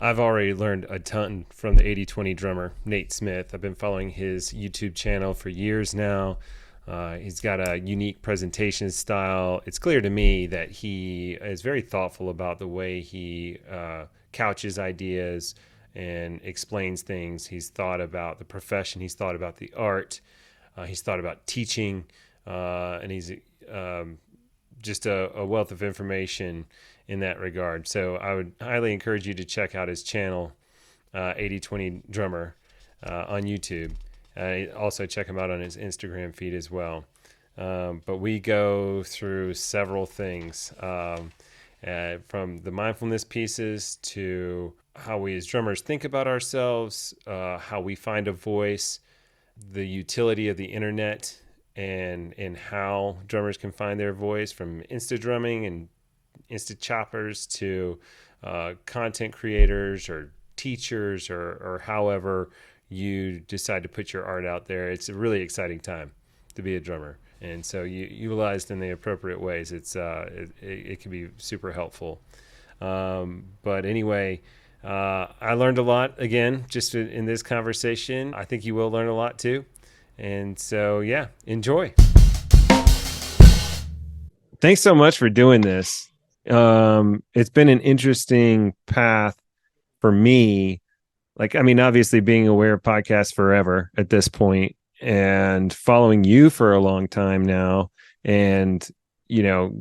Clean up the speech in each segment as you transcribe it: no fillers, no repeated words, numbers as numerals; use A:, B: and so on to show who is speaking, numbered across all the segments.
A: I've already learned a ton from the 80/20 drummer, Nate Smith. I've been following his YouTube channel for years now. He's got a unique presentation style. It's clear to me that he is very thoughtful about the way he couches ideas and explains things. He's thought about the profession, he's thought about the art, he's thought about teaching, and he's just a wealth of information in that regard. So I would highly encourage you to check out his channel, 80/20 Drummer, on YouTube. Also check him out on his Instagram feed as well. But we go through several things, from the mindfulness pieces to how we as drummers think about ourselves, how we find a voice, the utility of the internet, and how drummers can find their voice, from insta drumming and insta choppers to content creators or teachers, or however you decide to put your art out there. It's a really exciting time to be a drummer, and so utilized in the appropriate ways, it can be super helpful. But anyway, I learned a lot again just in this conversation. I think you will learn a lot too. And so, yeah, enjoy. Thanks so much for doing this. It's been an interesting path for me. Like, I mean, obviously being aware of podcasts forever at this point and following you for a long time now, and,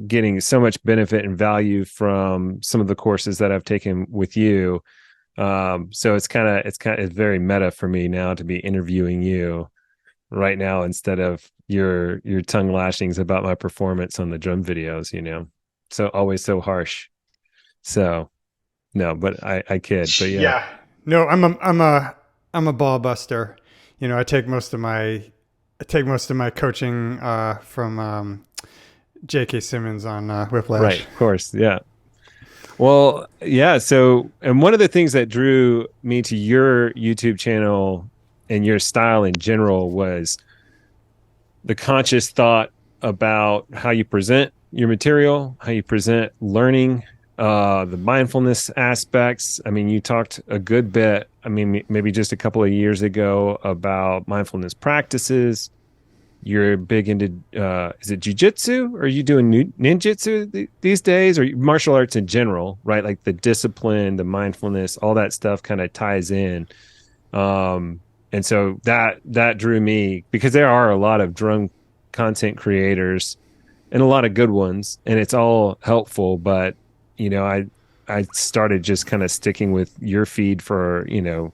A: getting so much benefit and value from some of the courses that I've taken with you. So it's very meta for me now to be interviewing you right now instead of your tongue lashings about my performance on the drum videos, so always so harsh. So no, but I kid, but yeah.
B: Yeah. No, I'm a ball buster. I take most of my coaching from J.K. Simmons on Whiplash.
A: Right, of course, yeah. Well, yeah. So, and one of the things that drew me to your YouTube channel and your style in general was the conscious thought about how you present your material, how you present learning, the mindfulness aspects. I mean, you talked a good bit, maybe just a couple of years ago, about mindfulness practices. You're big into, is it jujitsu? Or are you doing ninjutsu these days, or martial arts in general, right? Like the discipline, the mindfulness, all that stuff kind of ties in. And so that drew me, because there are a lot of drum content creators and a lot of good ones, and it's all helpful. But, I started just kind of sticking with your feed for the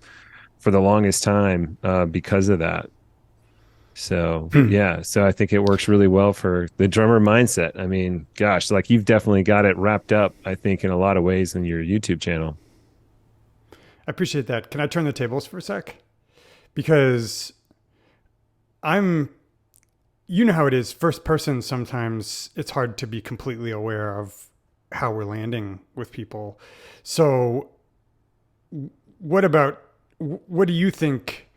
A: longest time, because of that. So, yeah. So I think it works really well for the drummer mindset. I mean, gosh, like you've definitely got it wrapped up, I think, in a lot of ways in your YouTube channel.
B: I appreciate that. Can I turn the tables for a sec? Because you know how it is, first person, sometimes it's hard to be completely aware of how we're landing with people. So what do you think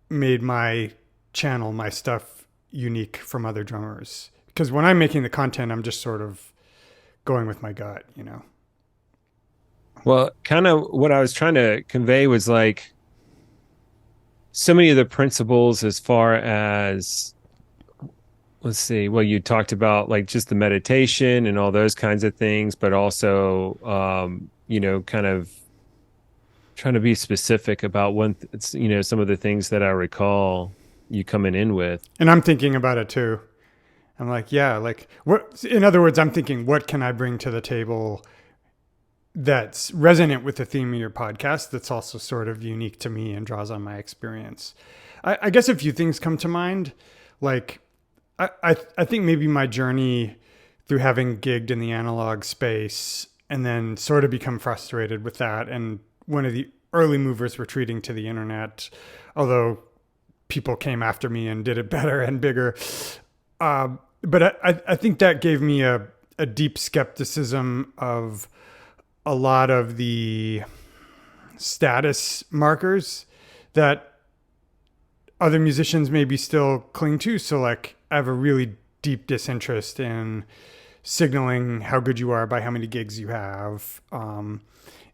B: made my channel, my stuff, unique from other drummers? Because when I'm making the content, I'm just sort of going with my gut,
A: Well, kind of what I was trying to convey was like so many of the principles as far as, let's see, well, you talked about like just the meditation and all those kinds of things, but also, kind of trying to be specific about some of the things that I recall you coming in with.
B: And I'm thinking about it too. I'm like, yeah, like what, in other words, I'm thinking, what can I bring to the table that's resonant with the theme of your podcast, that's also sort of unique to me and draws on my experience? I guess a few things come to mind. Like, I think maybe my journey through having gigged in the analog space and then sort of become frustrated with that, and one of the early movers retreating to the internet, although people came after me and did it better and bigger. But I think that gave me a deep skepticism of a lot of the status markers that other musicians maybe still cling to. So like, I have a really deep disinterest in signaling how good you are by how many gigs you have.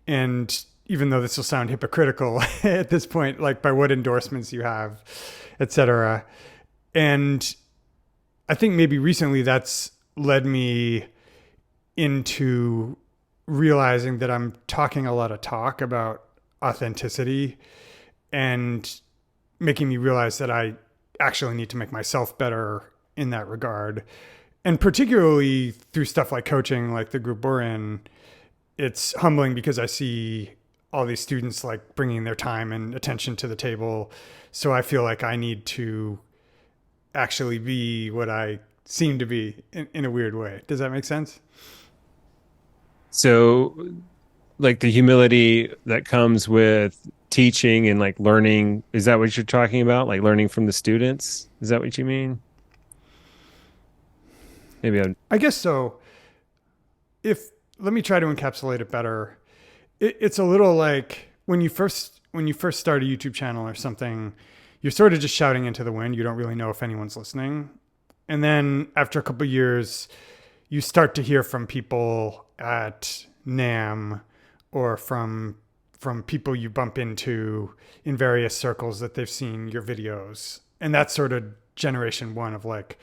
B: And even though this will sound hypocritical at this point, like by what endorsements you have, etc. And I think maybe recently that's led me into realizing that I'm talking a lot of talk about authenticity and making me realize that I actually need to make myself better in that regard. And particularly through stuff like coaching, like the group we're in, it's humbling because I see all these students like bringing their time and attention to the table. So I feel like I need to actually be what I seem to be in a weird way. Does that make sense?
A: So, like the humility that comes with teaching and like learning, is that what you're talking about? Like learning from the students? Is that what you mean? Maybe I'm,
B: I guess so. If let me try to encapsulate it better. It's a little like when you first start a YouTube channel or something, you're sort of just shouting into the wind. You don't really know if anyone's listening. And then after a couple of years, you start to hear from people at NAM or from people you bump into in various circles that they've seen your videos. And that's sort of generation one of like,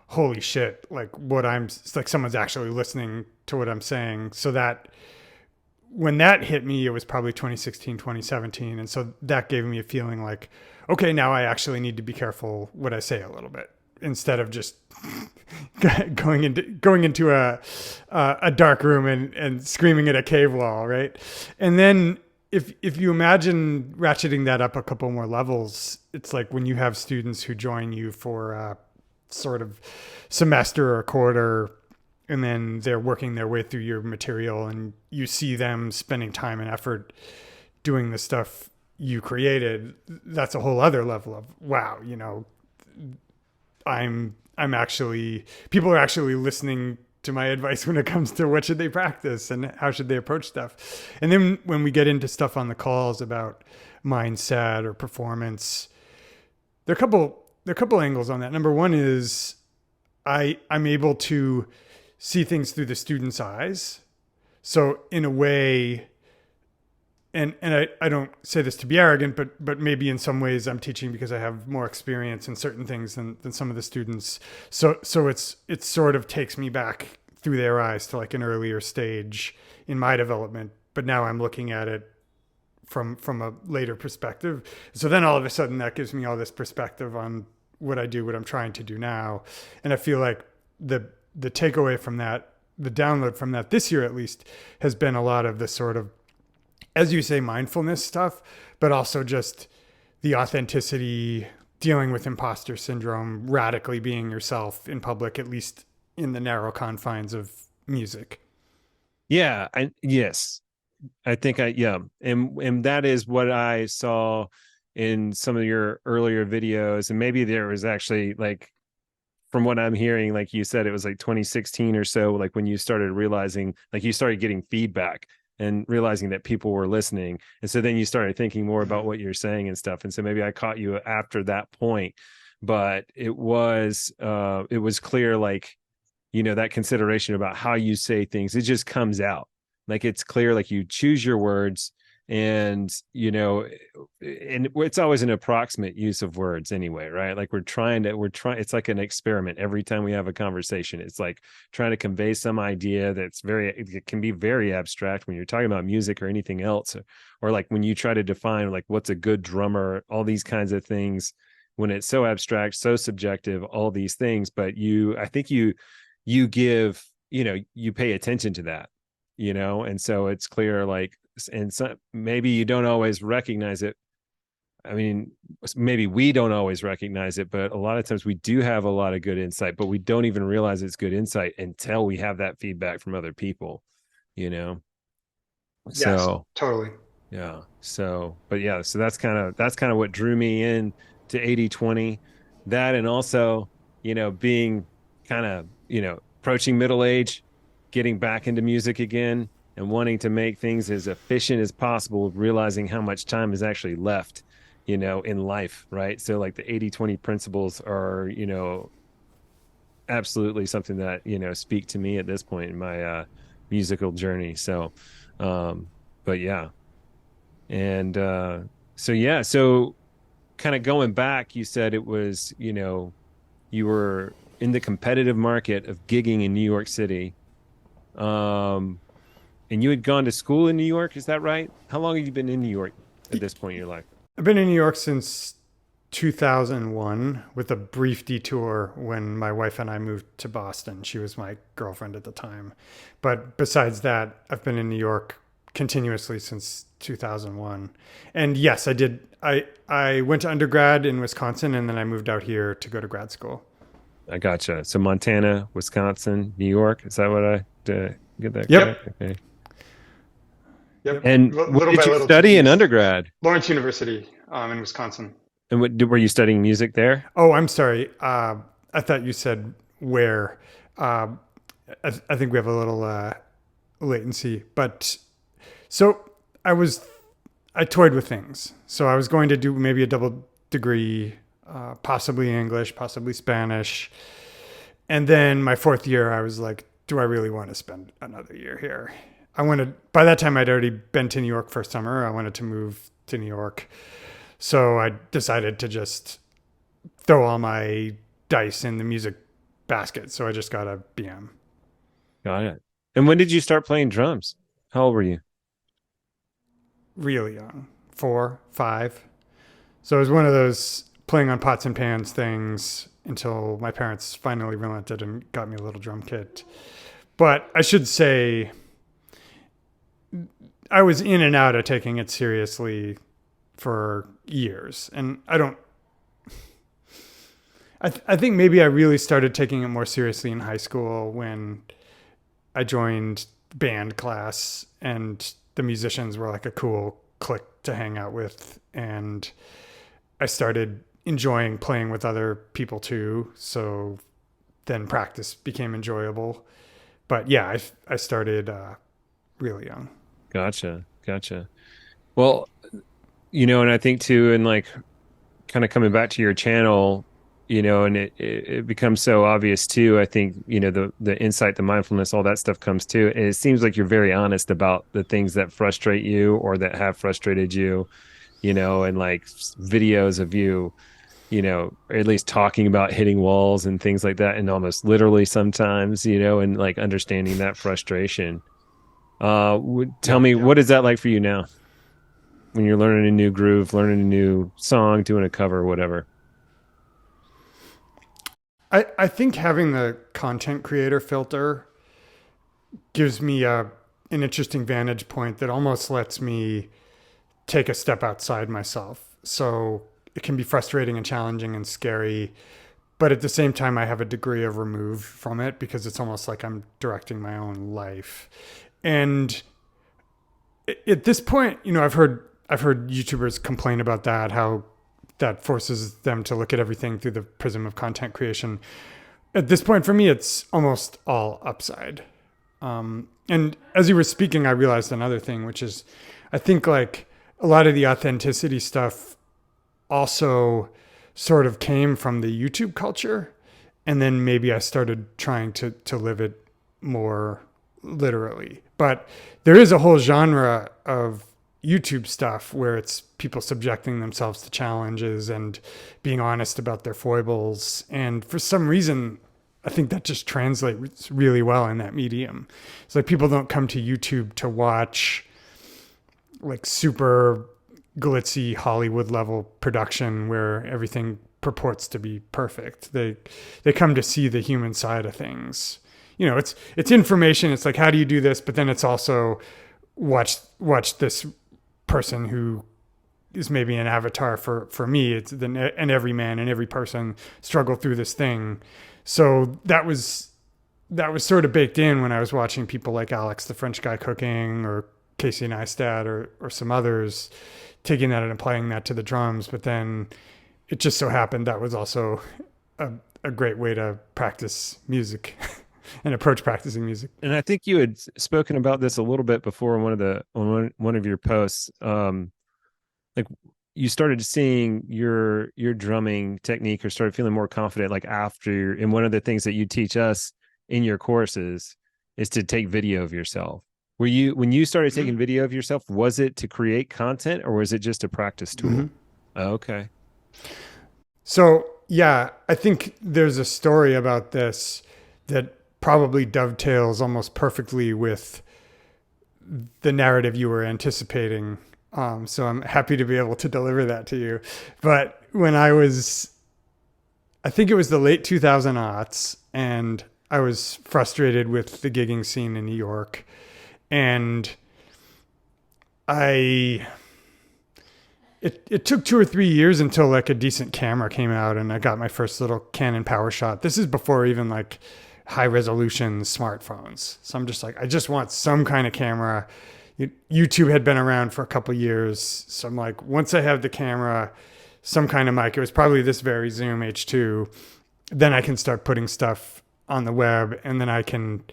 B: holy shit, like what I'm like someone's actually listening to what I'm saying. So that when that hit me, it was probably 2016, 2017. And so that gave me a feeling like, okay, now I actually need to be careful what I say a little bit instead of just going into a dark room and screaming at a cave wall, right? And then if you imagine ratcheting that up a couple more levels, it's like when you have students who join you for a sort of semester or quarter, and then they're working their way through your material, and you see them spending time and effort doing the stuff you created. That's a whole other level of wow, I'm actually people are actually listening to my advice when it comes to what should they practice and how should they approach stuff. And then when we get into stuff on the calls about mindset or performance, there are a couple angles on that. Number one is I'm able to see things through the student's eyes. So in a way, and I don't say this to be arrogant, but maybe in some ways I'm teaching because I have more experience in certain things than some of the students. So it sort of takes me back through their eyes to like an earlier stage in my development. But now I'm looking at it from a later perspective. So then all of a sudden that gives me all this perspective on what I do, what I'm trying to do now. And I feel like the takeaway from that, the download from that this year at least, has been a lot of the sort of, as you say, mindfulness stuff, but also just the authenticity, dealing with imposter syndrome, radically being yourself in public, at least in the narrow confines of music.
A: yeah, yes. I think yeah, and that is what I saw in some of your earlier videos, and maybe there was actually like from what I'm hearing, like you said, it was like 2016 or so, like when you started realizing, like you started getting feedback and realizing that people were listening, and so then you started thinking more about what you're saying and stuff, and so maybe I caught you after that point, but it was clear, like that consideration about how you say things, it just comes out. Like it's clear, like you choose your words, and and it's always an approximate use of words anyway, right? Like we're trying, it's like an experiment every time we have a conversation. It's like trying to convey some idea it can be very abstract when you're talking about music or anything else, or like when you try to define like what's a good drummer, all these kinds of things, when it's so abstract, so subjective, all these things. But I think you give, you pay attention to that, and so it's clear, like, and so maybe you don't always recognize it. I mean, maybe we don't always recognize it, but a lot of times we do have a lot of good insight, but we don't even realize it's good insight until we have that feedback from other people, you know?
B: Yes,
A: So
B: totally.
A: yeah. So, but yeah, so that's kind of what drew me in to 80/20. That, and also, being kind of, approaching middle age, getting back into music again and wanting to make things as efficient as possible, realizing how much time is actually left, in life, right? So like the 80/20 principles are, absolutely something that, speak to me at this point in my musical journey. So, but yeah. And so yeah, so kind of going back, you said it was, you were in the competitive market of gigging in New York City. Um, and you had gone to school in New York, is that right? How long have you been in New York at this point in your life?
B: I've been in New York since 2001 with a brief detour when my wife and I moved to Boston. She was my girlfriend at the time. But besides that, I've been in New York continuously since 2001. And yes, I did. I went to undergrad in Wisconsin and then I moved out here to go to grad school.
A: I gotcha. So Montana, Wisconsin, New York, is that what I get that
B: Yep.
A: correct? Okay.
B: Yep.
A: And what
B: Little
A: did
B: by
A: you
B: little took
A: study
B: me
A: in undergrad?
B: Lawrence University in Wisconsin.
A: And were you studying music there?
B: Oh, I'm sorry. I thought you said where. Uh, I think we have a little latency. But so I toyed with things. So I was going to do maybe a double degree, possibly English, possibly Spanish. And then my fourth year, I was like, do I really want to spend another year here? By that time, I'd already been to New York for summer. I wanted to move to New York. So I decided to just throw all my dice in the music basket. So I just got a BM.
A: Got it. And when did you start playing drums? How old were you?
B: Really young, 4, 5. So it was one of those playing on pots and pans things until my parents finally relented and got me a little drum kit. But I should say, I was in and out of taking it seriously for years. And I think maybe I really started taking it more seriously in high school when I joined band class and the musicians were like a cool clique to hang out with. And I started enjoying playing with other people too. So then practice became enjoyable. But yeah, I started really young.
A: Gotcha. Gotcha. Well, and I think too, and like kind of coming back to your channel, and it becomes so obvious too. I think, the insight, the mindfulness, all that stuff comes too. And it seems like you're very honest about the things that frustrate you or that have frustrated you, and like videos of you, or at least talking about hitting walls and things like that. And almost literally sometimes, and like understanding that frustration. Tell
B: Yep.
A: me, what is that like for you now when you're learning a new groove, learning a new song, doing a cover, whatever?
B: I think having the content creator filter gives me an interesting vantage point that almost lets me take a step outside myself. So it can be frustrating and challenging and scary, but at the same time, I have a degree of remove from it because it's almost like I'm directing my own life. And at this point, I've heard YouTubers complain about that, how that forces them to look at everything through the prism of content creation. At this point, for me, it's almost all upside. And as you were speaking, I realized another thing, which is I think like a lot of the authenticity stuff also sort of came from the YouTube culture. And then maybe I started trying to live it more literally. But there is a whole genre of YouTube stuff where it's people subjecting themselves to challenges and being honest about their foibles. And for some reason, I think that just translates really well in that medium. It's like people don't come to YouTube to watch like super glitzy Hollywood level production where everything purports to be perfect. They come to see the human side of things. It's information. It's like, how do you do this? But then it's also watch this person who is maybe an avatar for me. It's an everyman and every person struggle through this thing. So that was sort of baked in when I was watching people like Alex, the French guy cooking, or Casey Neistat, or some others, taking that and applying that to the drums. But then it just so happened that was also a great way to practice music and approach practicing music.
A: And I think you had spoken about this a little bit before on one of your posts. Like you started seeing your drumming technique or started feeling more confident like after, and one of the things that you teach us in your courses is to take video of yourself. Were you when you started
B: Mhm.
A: taking video of yourself, was it to create content or was it just a practice
B: Mhm.
A: tool? Okay.
B: So, yeah, I think there's a story about this that probably dovetails almost perfectly with the narrative you were anticipating. So I'm happy to be able to deliver that to you. But when I think it was the late 2000 aughts, and I was frustrated with the gigging scene in New York. And I it took 2 or 3 years until like a decent camera came out and I got my first little Canon PowerShot. This is before even like high resolution smartphones. So I'm just like, I just want some kind of camera. YouTube had been around for a couple years. So I'm like, once I have the camera, some kind of mic, it was probably this very Zoom H2, then I can start putting stuff on the web and then I can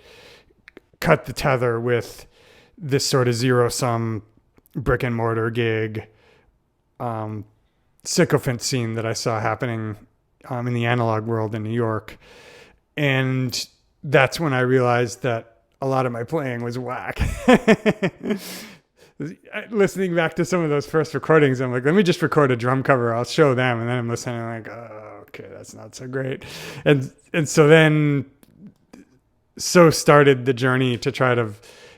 B: cut the tether with this sort of zero sum brick and mortar gig um, sycophant scene that I saw happening in the analog world in New York. And that's when I realized that a lot of my playing was whack. Listening back to some of those first recordings, I'm like, let me just record a drum cover. I'll show them. And then I'm listening, like, oh, okay, that's not so great. And so then, so started the journey to try to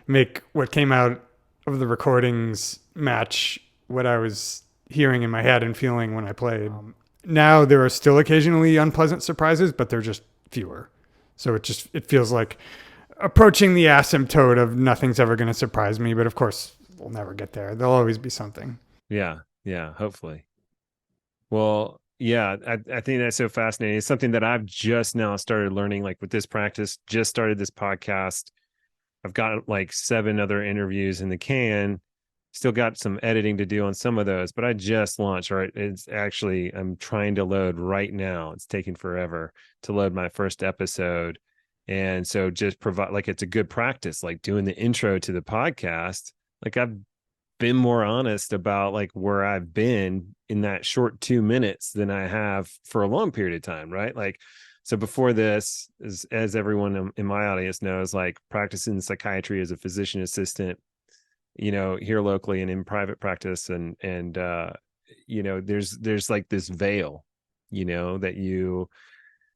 B: make what came out of the recordings match what I was hearing in my head and feeling when I played. Now there are still occasionally unpleasant surprises, but they're just fewer. So it feels like approaching the asymptote of nothing's ever going to surprise me. But of course, we'll never get there. There'll always be something.
A: Yeah. Yeah. Hopefully. Well, yeah, I think that's so fascinating. It's something that I've just now started learning, like with this practice, just started this podcast. I've got like 7 other interviews in the can. Still got some editing to do on some of those, but I just launched, right? It's actually, I'm trying to load right now. It's taking forever to load my first episode. And so just provide, like, it's a good practice, like doing the intro to the podcast. Like, I've been more honest about like where I've been in that short 2 minutes than I have for a long period of time, right? Like, so before this, as everyone in my audience knows, like practicing psychiatry as a physician assistant, here locally and in private practice, and there's like this veil, that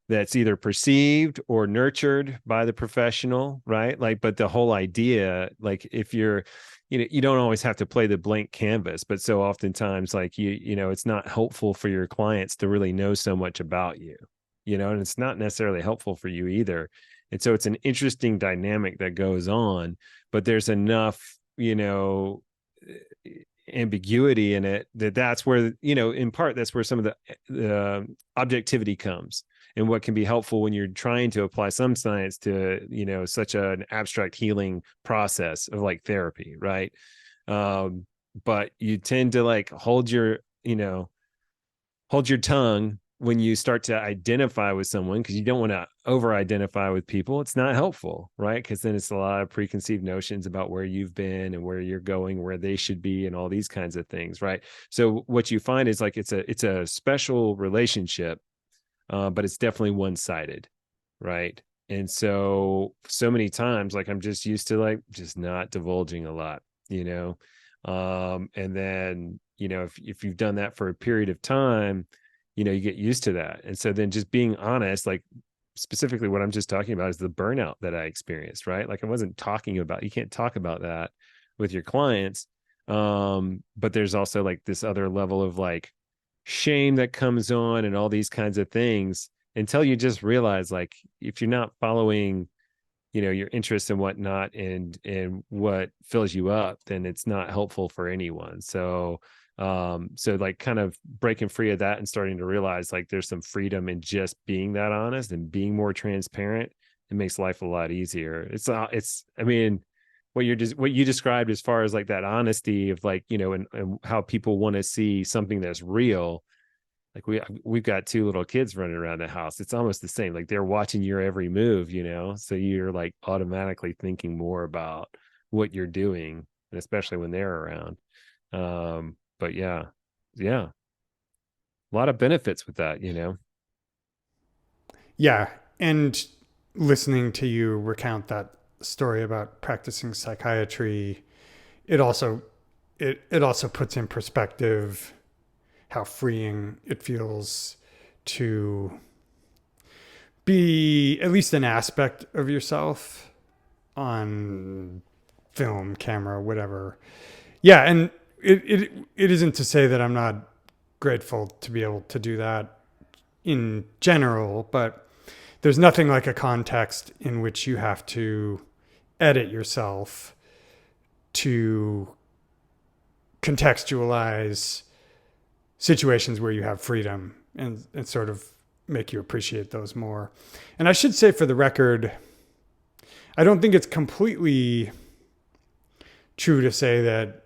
A: that's either perceived or nurtured by the professional, right? Like, but the whole idea, like if you're, you don't always have to play the blank canvas, but so oftentimes like it's not helpful for your clients to really know so much about you, and it's not necessarily helpful for you either. And so it's an interesting dynamic that goes on, but there's enough, ambiguity in it that's where, in part, that's where some of the objectivity comes, and what can be helpful when you're trying to apply some science to such an abstract healing process of like therapy, right? um but you tend to like hold your tongue when you start to identify with someone, because you don't want to over identify with people. It's not helpful, right? Because then it's a lot of preconceived notions about where you've been and where you're going, where they should be, and all these kinds of things, right? So what you find is like it's a special relationship, but it's definitely one-sided, right? And so many times, like, I'm just used to like just not divulging a lot, and then if you've done that for a period of time, you get used to that. And so then just being honest, like specifically what I'm just talking about is the burnout that I experienced, right? Like, I wasn't talking about, you can't talk about that with your clients. But there's also like this other level of like shame that comes on and all these kinds of things, until you just realize, like, if you're not following your interests and whatnot, and what fills you up, then it's not helpful for anyone. So like kind of breaking free of that and starting to realize like there's some freedom in just being that honest and being more transparent. It makes life a lot easier. It's I mean, what you described as far as like that honesty of like, and how people want to see something that's real. Like, we've got 2 little kids running around the house. It's almost the same. Like, they're watching your every move, so you're like automatically thinking more about what you're doing, and especially when they're around. But yeah, a lot of benefits with that.
B: Yeah. And listening to you recount that story about practicing psychiatry, it also it also puts in perspective how freeing it feels to be at least an aspect of yourself on film, camera, whatever. Yeah, and it isn't to say that I'm not grateful to be able to do that in general, but there's nothing like a context in which you have to edit yourself to contextualize situations where you have freedom and sort of make you appreciate those more. And I should say, for the record, I don't think it's completely true to say that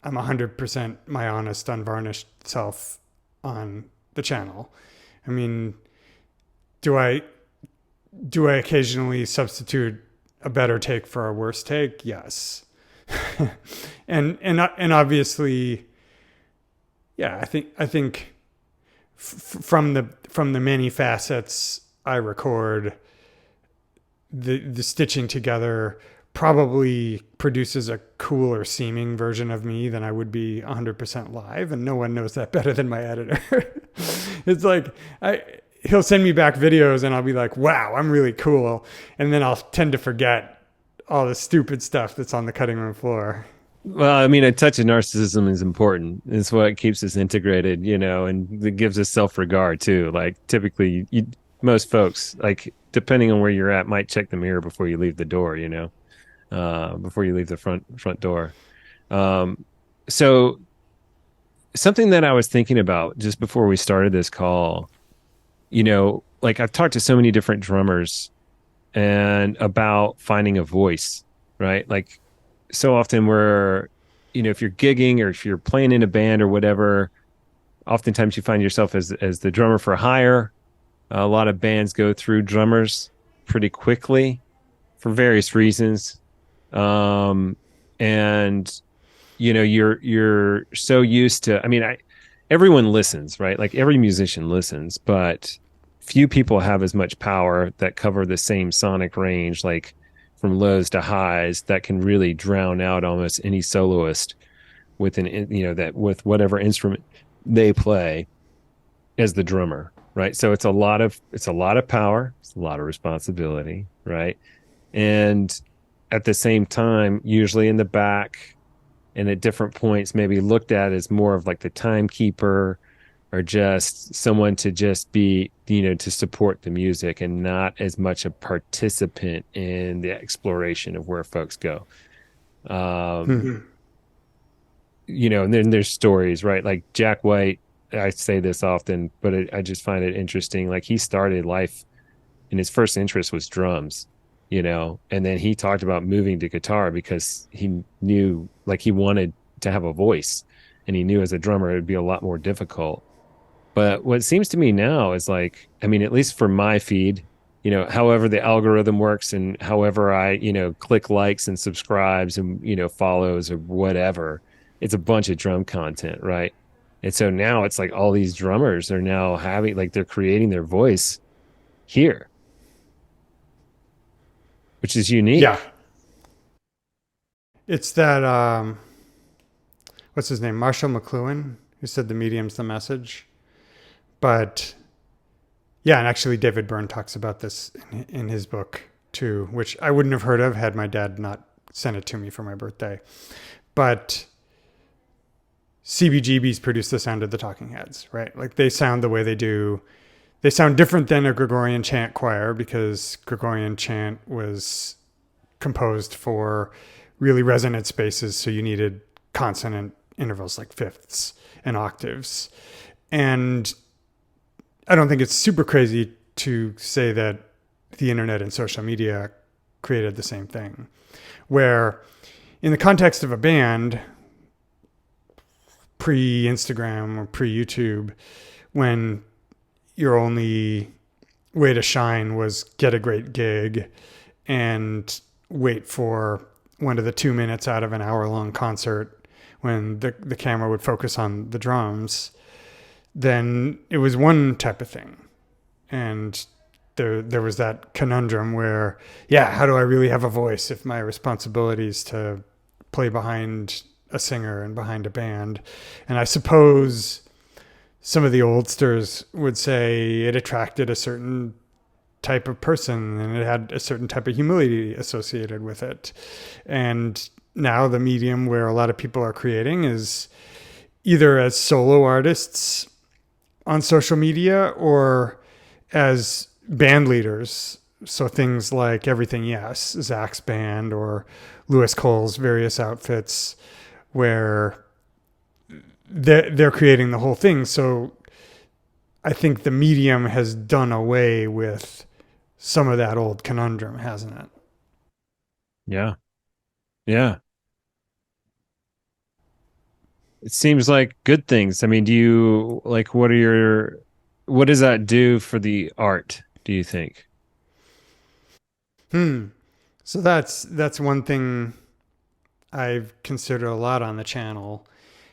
B: I'm 100% my honest, unvarnished self on the channel. I mean, do I occasionally substitute a better take for a worse take? Yes. and obviously, yeah, I think from the many facets I record, the stitching together probably produces a cooler seeming version of me than I would be 100% live, and no one knows that better than my editor. It's like he'll send me back videos and I'll be like, wow, I'm really cool, and then I'll tend to forget all the stupid stuff that's on the cutting room floor.
A: Well, I mean, a touch of narcissism is important. It's what keeps us integrated, and it gives us self-regard too. Like typically, most folks, like depending on where you're at, might check the mirror before you leave the door, before you leave the front door. So something that I was thinking about just before we started this call, like I've talked to so many different drummers and about finding a voice, right? Like so often if you're gigging or if you're playing in a band or whatever, oftentimes you find yourself as the drummer for hire. A lot of bands go through drummers pretty quickly for various reasons. And you're so used to, I mean, everyone listens, right? Like every musician listens, but few people have as much power that cover the same sonic range, like from lows to highs, that can really drown out almost any soloist with with whatever instrument they play as the drummer, right? So it's a lot of power, it's a lot of responsibility, right? And at the same time, usually in the back and at different points, maybe looked at as more of like the timekeeper or just someone to just be, to support the music and not as much a participant in the exploration of where folks go. And then there's stories, right? Like Jack White, I say this often, but I just find it interesting. Like he started life and his first interest was drums, and then he talked about moving to guitar because he knew like he wanted to have a voice, and he knew as a drummer it would be a lot more difficult. But what seems to me now is like, I mean, at least for my feed, however the algorithm works and however I, click likes and subscribes and, follows or whatever, it's a bunch of drum content, right? And so now it's like all these drummers are now having, like, they're creating their voice here, which is unique.
B: Yeah. It's that, what's his name? Marshall McLuhan, who said the medium's the message. But yeah, and actually David Byrne talks about this in his book too, which I wouldn't have heard of had my dad not sent it to me for my birthday. But CBGBs produce the sound of the Talking Heads, right? Like they sound the way they do. They sound different than a Gregorian chant choir because Gregorian chant was composed for really resonant spaces. So you needed consonant intervals like fifths and octaves. And I don't think it's super crazy to say that the internet and social media created the same thing, where in the context of a band, pre-Instagram or pre-YouTube, when your only way to shine was get a great gig and wait for 1 to the 2 minutes out of an hour-long concert when the camera would focus on the drums, then it was one type of thing. And there was that conundrum where, yeah, how do I really have a voice if my responsibility is to play behind a singer and behind a band? And I suppose some of the oldsters would say it attracted a certain type of person and it had a certain type of humility associated with it. And now the medium where a lot of people are creating is either as solo artists on social media or as band leaders. So things like Everything Yes, Zach's band, or Lewis Cole's various outfits, where they're creating the whole thing. So I think the medium has done away with some of that old conundrum, hasn't it?
A: Yeah. Yeah. It seems like good things. I mean, do you like what does that do for the art, do you think?
B: Hmm. So that's one thing I've considered a lot on the channel.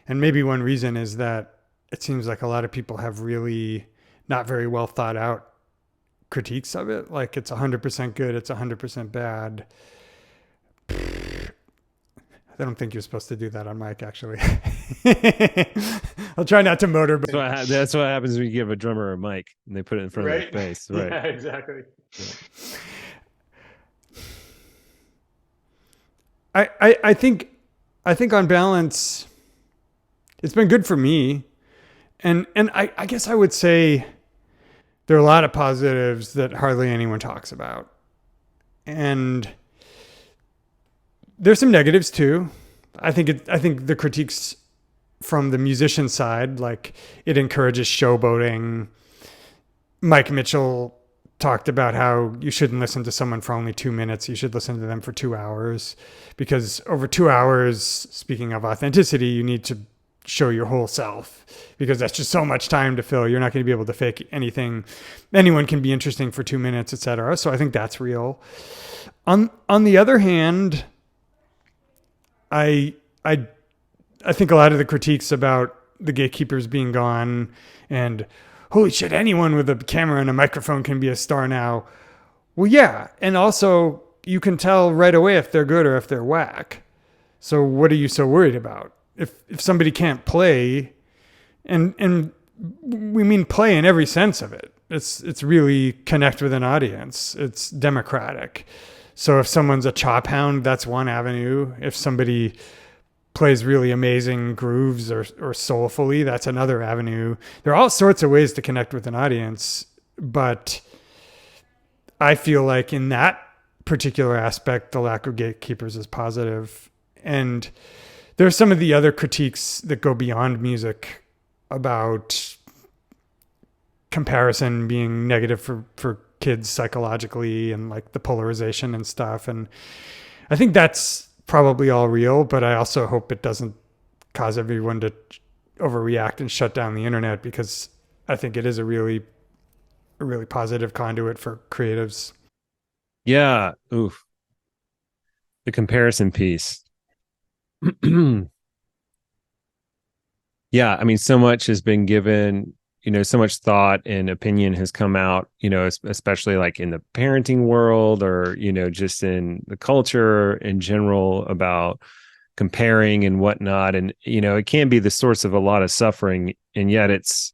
B: And maybe one reason is that it seems like a lot of people have really not very well thought out critiques of it. Like it's 100% good, it's 100% bad. I don't think you're supposed to do that on mic, actually. I'll try not to motorbait.
A: That's what happens when you give a drummer a mic and they put it in front of
B: Right?
A: their face. Right.
B: Yeah, exactly.
A: Yeah.
B: I think on balance, it's been good for me. And I guess I would say there are a lot of positives that hardly anyone talks about. And there's some negatives too. I think the critiques from the musician side, like it encourages showboating. Mike Mitchell talked about how you shouldn't listen to someone for only 2 minutes. You should listen to them for 2 hours, because over 2 hours, speaking of authenticity, you need to show your whole self, because that's just so much time to fill. You're not going to be able to fake anything. Anyone can be interesting for 2 minutes, etc. So I think that's real. On the other hand, I I I think a lot of the critiques about the gatekeepers being gone and holy shit, anyone with a camera and a microphone can be a star now. Well, yeah, and also you can tell right away if they're good or if they're whack. So what are you so worried about? If somebody can't play, and we mean play in every sense of it. It's really connect with an audience. It's democratic. So if someone's a chop hound, that's one avenue. If somebody plays really amazing grooves or soulfully, that's another avenue. There are all sorts of ways to connect with an audience, but I feel like in that particular aspect, the lack of gatekeepers is positive. And there's some of the other critiques that go beyond music about comparison being negative for kids psychologically and like the polarization and stuff. And I think that's probably all real, but I also hope it doesn't cause everyone to overreact and shut down the internet, because I think it is a really positive conduit for creatives.
A: Yeah. Oof. The comparison piece. Yeah, I mean, so much has been given, so much thought and opinion has come out, especially like in the parenting world or, just in the culture in general about comparing and whatnot. And, it can be the source of a lot of suffering. And yet it's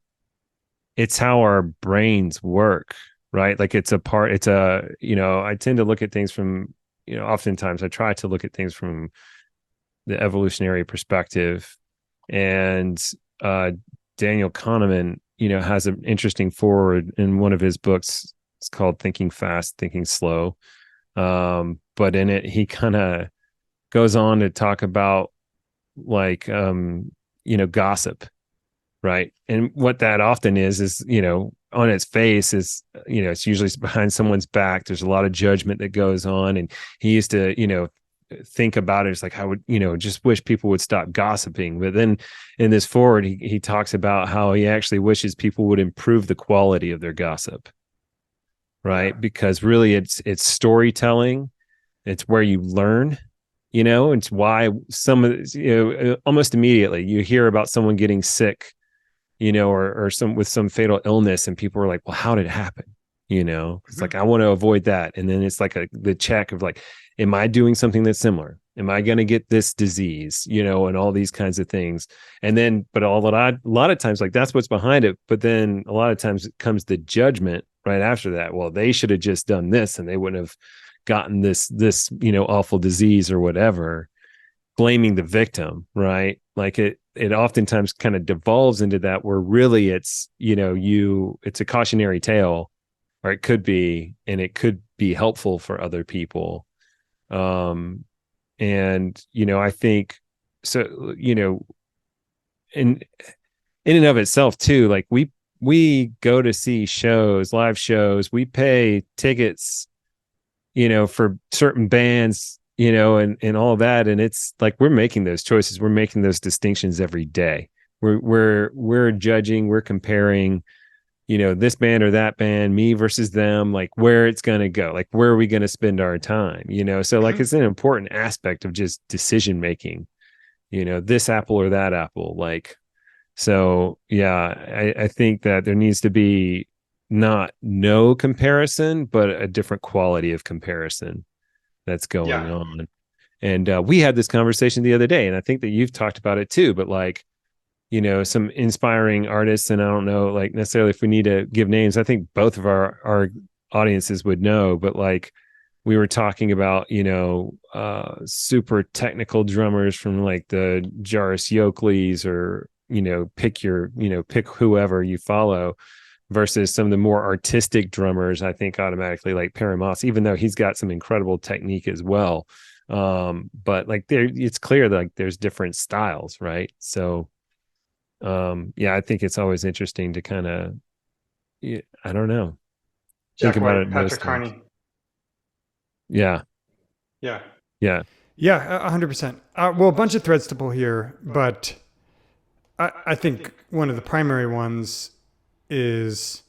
A: how our brains work, right? Like I tend to look at things from, oftentimes I try to look at things from the evolutionary perspective. And Daniel Kahneman, has an interesting forward in one of his books. It's called Thinking Fast, Thinking Slow. But in it, he kind of goes on to talk about like, gossip, right? And what that often is, on its face is, it's usually behind someone's back. There's a lot of judgment that goes on. And he used to, think about it. It's like, I would, just wish people would stop gossiping. But then in this forward, he talks about how he actually wishes people would improve the quality of their gossip, right?
B: Yeah.
A: Because really it's storytelling. It's where you learn, it's why some of almost immediately you hear about someone getting sick, or some with some fatal illness, and people are like, well, how did it happen? It's like, I want to avoid that. And then it's like the check of like, am I doing something that's similar? Am I going to get this disease, and all these kinds of things. And then, but a lot of times, like that's what's behind it. But then a lot of times it comes the judgment right after that. Well, they should have just done this and they wouldn't have gotten this, awful disease or whatever, blaming the victim, right? Like it oftentimes kind of devolves into that where really it's, it's a cautionary tale, or it could be, and it could be helpful for other people. And I think so, in in and of itself too, like we go to see live shows, we pay tickets, for certain bands, and all of that. And it's like we're making those choices, we're making those distinctions every day. We're judging, we're comparing, this band or that band, me versus them, like where it's going to go, like where are we going to spend our time, so like it's an important aspect of just decision making, this apple or that apple, like. So yeah, I think that there needs to be not no comparison, but a different quality of comparison that's going
B: Yeah.
A: on. And we had this conversation the other day, and I think that you've talked about it too, but like, some inspiring artists, and I don't know like necessarily if we need to give names. I think both of our audiences would know, but like we were talking about, super technical drummers from like the Jarvis Yoakleys, or, pick whoever you follow, versus some of the more artistic drummers. I think automatically like Perry Moss, even though he's got some incredible technique as well. But like it's clear that like there's different styles, right? So yeah, I think it's always interesting to kind of, I don't know, think
B: Jack
A: about it
B: White,
A: in those
B: Patrick
A: terms.
B: Carney.
A: Yeah.
B: Yeah.
A: Yeah.
B: Yeah, 100%. Well, a bunch of threads to pull here, but I think one of the primary ones is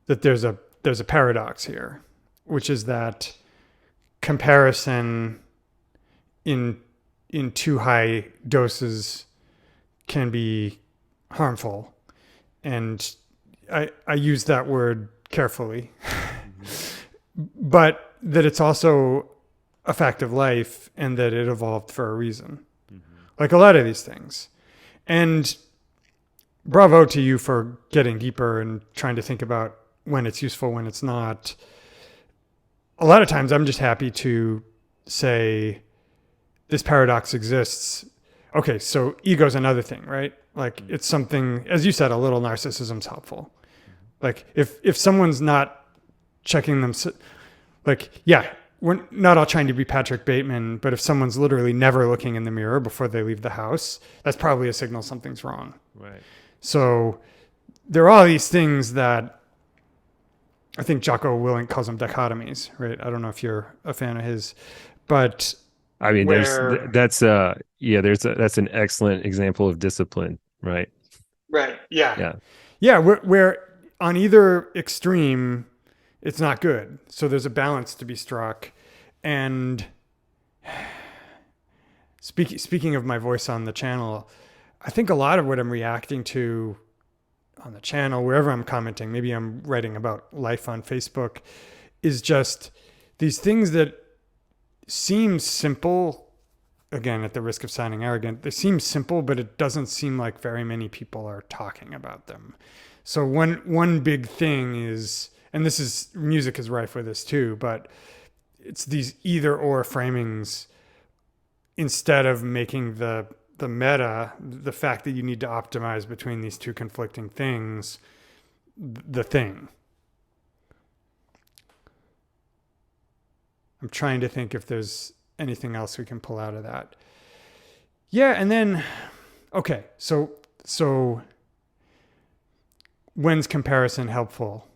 B: that there's a paradox here, which is that comparison in too high doses can be harmful, and I use that word carefully, but that it's also a fact of life and that it evolved for a reason, like a lot of these things. And bravo to you for getting deeper and trying to think about when it's useful, when it's not. A lot of times I'm just happy to say this paradox exists. Okay, so ego's another thing, right? Like it's something, as you said, a little narcissism's helpful. Like if someone's not checking them, like, yeah, we're not all trying to be Patrick Bateman, but if someone's literally never looking in the mirror before they leave the house, that's probably a signal something's wrong.
A: Right.
B: So there are all these things that I think Jocko Willink calls them dichotomies, right? I don't know if you're a fan of his, but
A: I mean,
B: where,
A: that's an excellent example of discipline, right?
B: right, yeah,
A: Yeah.
B: yeah, where on either extreme, it's not good. So there's a balance to be struck. And speaking of my voice on the channel, I think a lot of what I'm reacting to on the channel, wherever I'm commenting, maybe I'm writing about life on Facebook, is just these things that seem simple. Again, at the risk of sounding arrogant, they seem simple, but it doesn't seem like very many people are talking about them. So one big thing is, and this is, music is rife with this too, but it's these either or framings instead of making the meta, the fact that you need to optimize between these two conflicting things, the thing. I'm trying to think if there's anything else we can pull out of that. Yeah, and then, okay, so when's comparison helpful?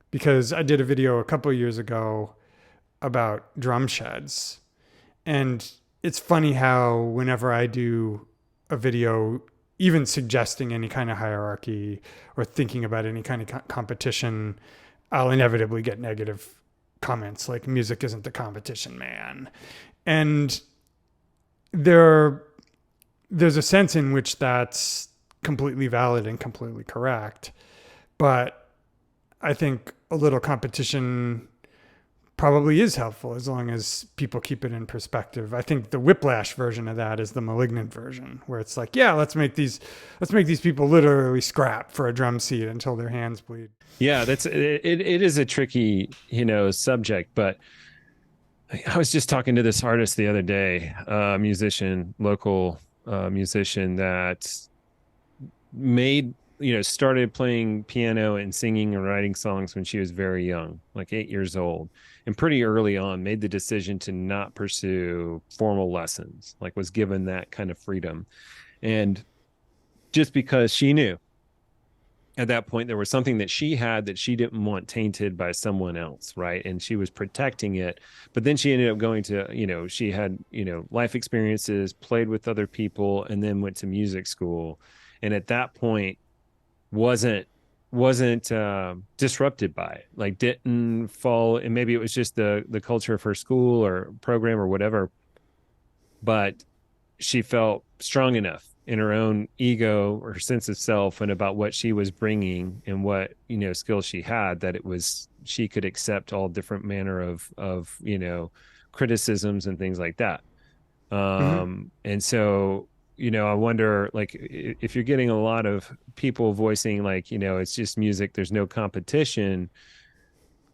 B: Because I did a video a couple of years ago about drum sheds, and it's funny how whenever I do a video, even suggesting any kind of hierarchy or thinking about any kind of competition, I'll inevitably get negative comments like music isn't the competition, man. And there's a sense in which that's completely valid and completely correct. But I think a little competition probably is helpful as long as people keep it in perspective. I think the whiplash version of that is the malignant version, where it's like, yeah, let's make these people literally scrap for a drum seat until their hands bleed.
A: Yeah, it is a tricky, subject, but I was just talking to this artist the other day, musician, local musician that made, started playing piano and singing and writing songs when she was very young, like 8 years old, and pretty early on made the decision to not pursue formal lessons, like was given that kind of freedom. And just because she knew at that point there was something that she had that she didn't want tainted by someone else, right? And she was protecting it, but then she ended up going to, she had, life experiences, played with other people, and then went to music school, and at that point wasn't disrupted by it, like didn't fall. And maybe it was just the culture of her school or program or whatever, but she felt strong enough in her own ego or sense of self and about what she was bringing and what, skills she had, that it was, she could accept all different manner of criticisms and things like that.
B: Mm-hmm.
A: And so, I wonder, like, if you're getting a lot of people voicing, like, it's just music, there's no competition,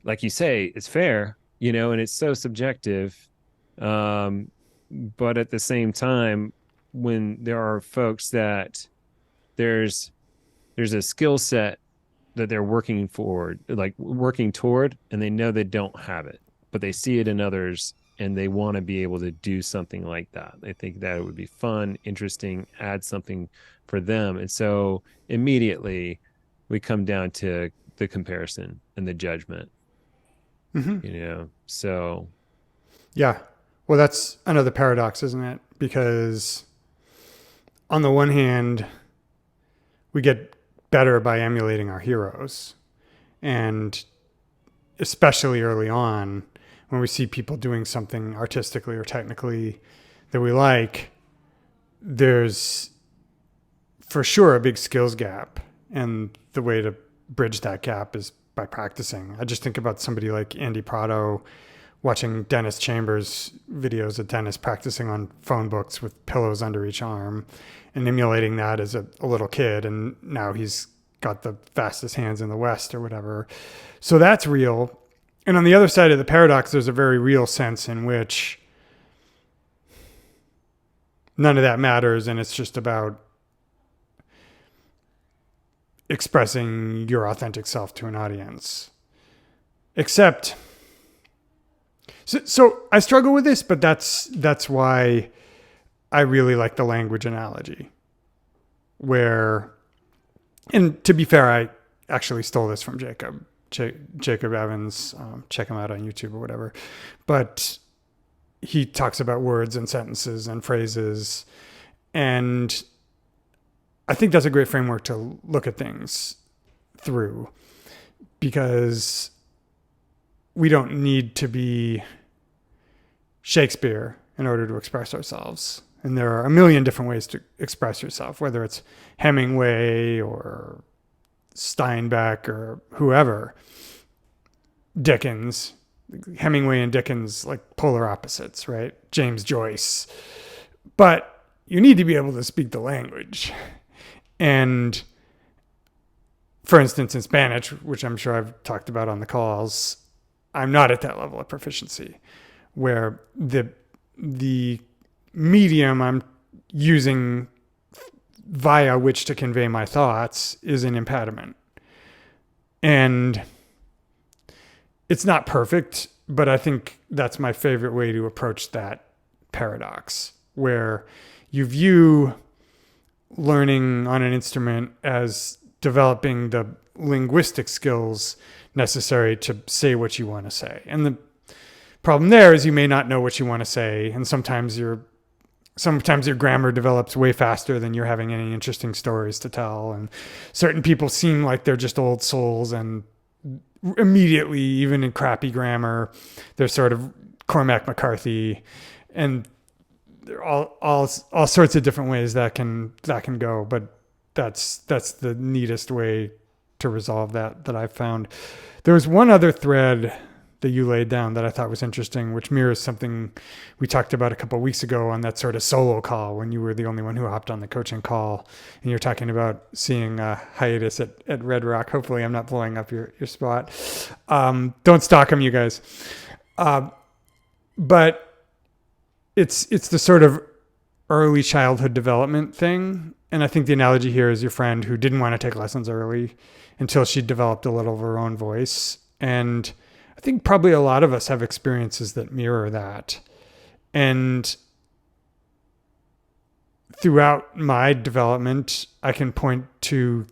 A: like you say, it's fair, and it's so subjective. Um, but at the same time, when there are folks that there's there's a skill set that they're working forward, like working toward, and they know they don't have it, but they see it in others and they want to be able to do something like that. They think that it would be fun, interesting, add something for them. And so immediately we come down to the comparison and the judgment,
B: Mm-hmm.
A: So
B: Yeah. Well, that's another paradox, isn't it? Because on the one hand, we get better by emulating our heroes. And especially early on, when we see people doing something artistically or technically that we like, there's for sure a big skills gap. And the way to bridge that gap is by practicing. I just think about somebody like Andy Prado watching Dennis Chambers videos of Dennis practicing on phone books with pillows under each arm and emulating that as a little kid. And now he's got the fastest hands in the West or whatever. So that's real. And on the other side of the paradox, there's a very real sense in which none of that matters. And it's just about expressing your authentic self to an audience. Except, so I struggle with this, but that's why I really like the language analogy. Where, and to be fair, I actually stole this from Jacob Evans. Check him out on YouTube or whatever. But he talks about words and sentences and phrases, and I think that's a great framework to look at things through, because we don't need to be Shakespeare in order to express ourselves. And there are a million different ways to express yourself, whether it's Hemingway or Steinbeck or whoever. Dickens, Hemingway and Dickens, like polar opposites, right? James Joyce. But you need to be able to speak the language. And for instance, in Spanish, which I'm sure I've talked about on the calls, I'm not at that level of proficiency, where the medium I'm using via which to convey my thoughts is an impediment. And it's not perfect, but I think that's my favorite way to approach that paradox, where you view learning on an instrument as developing the linguistic skills necessary to say what you want to say. And the problem there is you may not know what you want to say, and sometimes your grammar develops way faster than you're having any interesting stories to tell, and certain people seem like they're just old souls, and immediately, even in crappy grammar, they're sort of Cormac McCarthy, and there are all sorts of different ways that can go. But that's the neatest way to resolve that I've found. There was one other thread that you laid down that I thought was interesting, which mirrors something we talked about a couple of weeks ago on that sort of solo call when you were the only one who hopped on the coaching call, and you're talking about seeing a hiatus at Red Rock. Hopefully I'm not blowing up your spot. Don't stalk them, you guys. But it's the sort of early childhood development thing. And I think the analogy here is your friend who didn't want to take lessons early until she developed a little of her own voice. And I think probably a lot of us have experiences that mirror that. And throughout my development, I can point to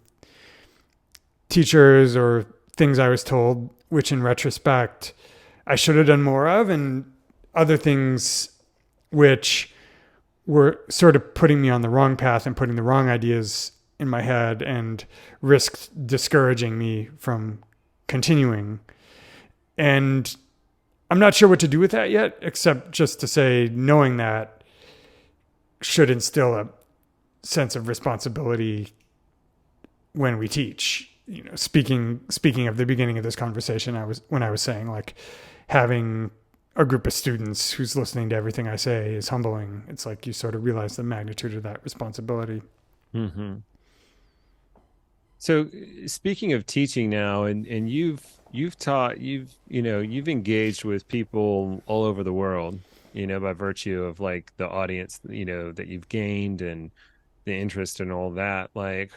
B: teachers or things I was told, which in retrospect, I should have done more of, and other things which were sort of putting me on the wrong path and putting the wrong ideas in my head and risked discouraging me from continuing. And I'm not sure what to do with that yet, except just to say, knowing that should instill a sense of responsibility when we teach. You know, speaking of the beginning of this conversation, when I was saying like having a group of students who's listening to everything I say is humbling. It's like you sort of realize the magnitude of that responsibility.
A: Mm-hmm. So speaking of teaching now, and you've taught, you've engaged with people all over the world, by virtue of like the audience, that you've gained and the interest and all that. Like,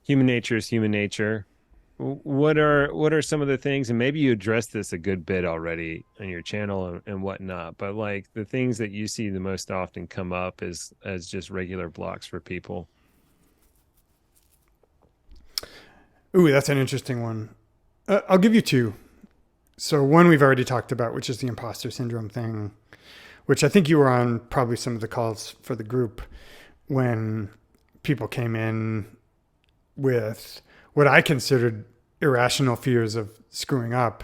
A: human nature is human nature. What are some of the things, and maybe you addressed this a good bit already on your channel and whatnot, but like the things that you see the most often come up as just regular blocks for people?
B: Ooh, that's an interesting one. I'll give you two. So one we've already talked about, which is the imposter syndrome thing, which I think you were on probably some of the calls for the group when people came in with what I considered irrational fears of screwing up.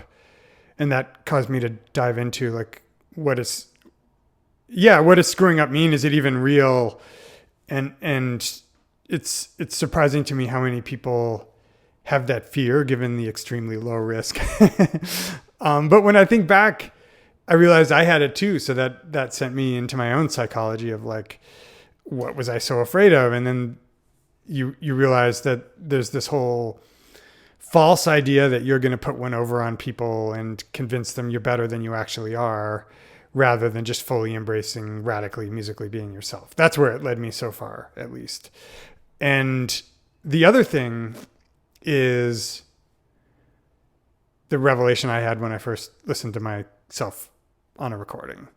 B: And that caused me to dive into like, what does screwing up mean? Is it even real? And it's surprising to me how many people have that fear given the extremely low risk. But when I think back, I realized I had it too. So that sent me into my own psychology of like, what was I so afraid of? And then you realize that there's this whole false idea that you're going to put one over on people and convince them you're better than you actually are, rather than just fully embracing radically musically being yourself. That's where it led me so far, at least. And the other thing is the revelation I had when I first listened to myself on a recording,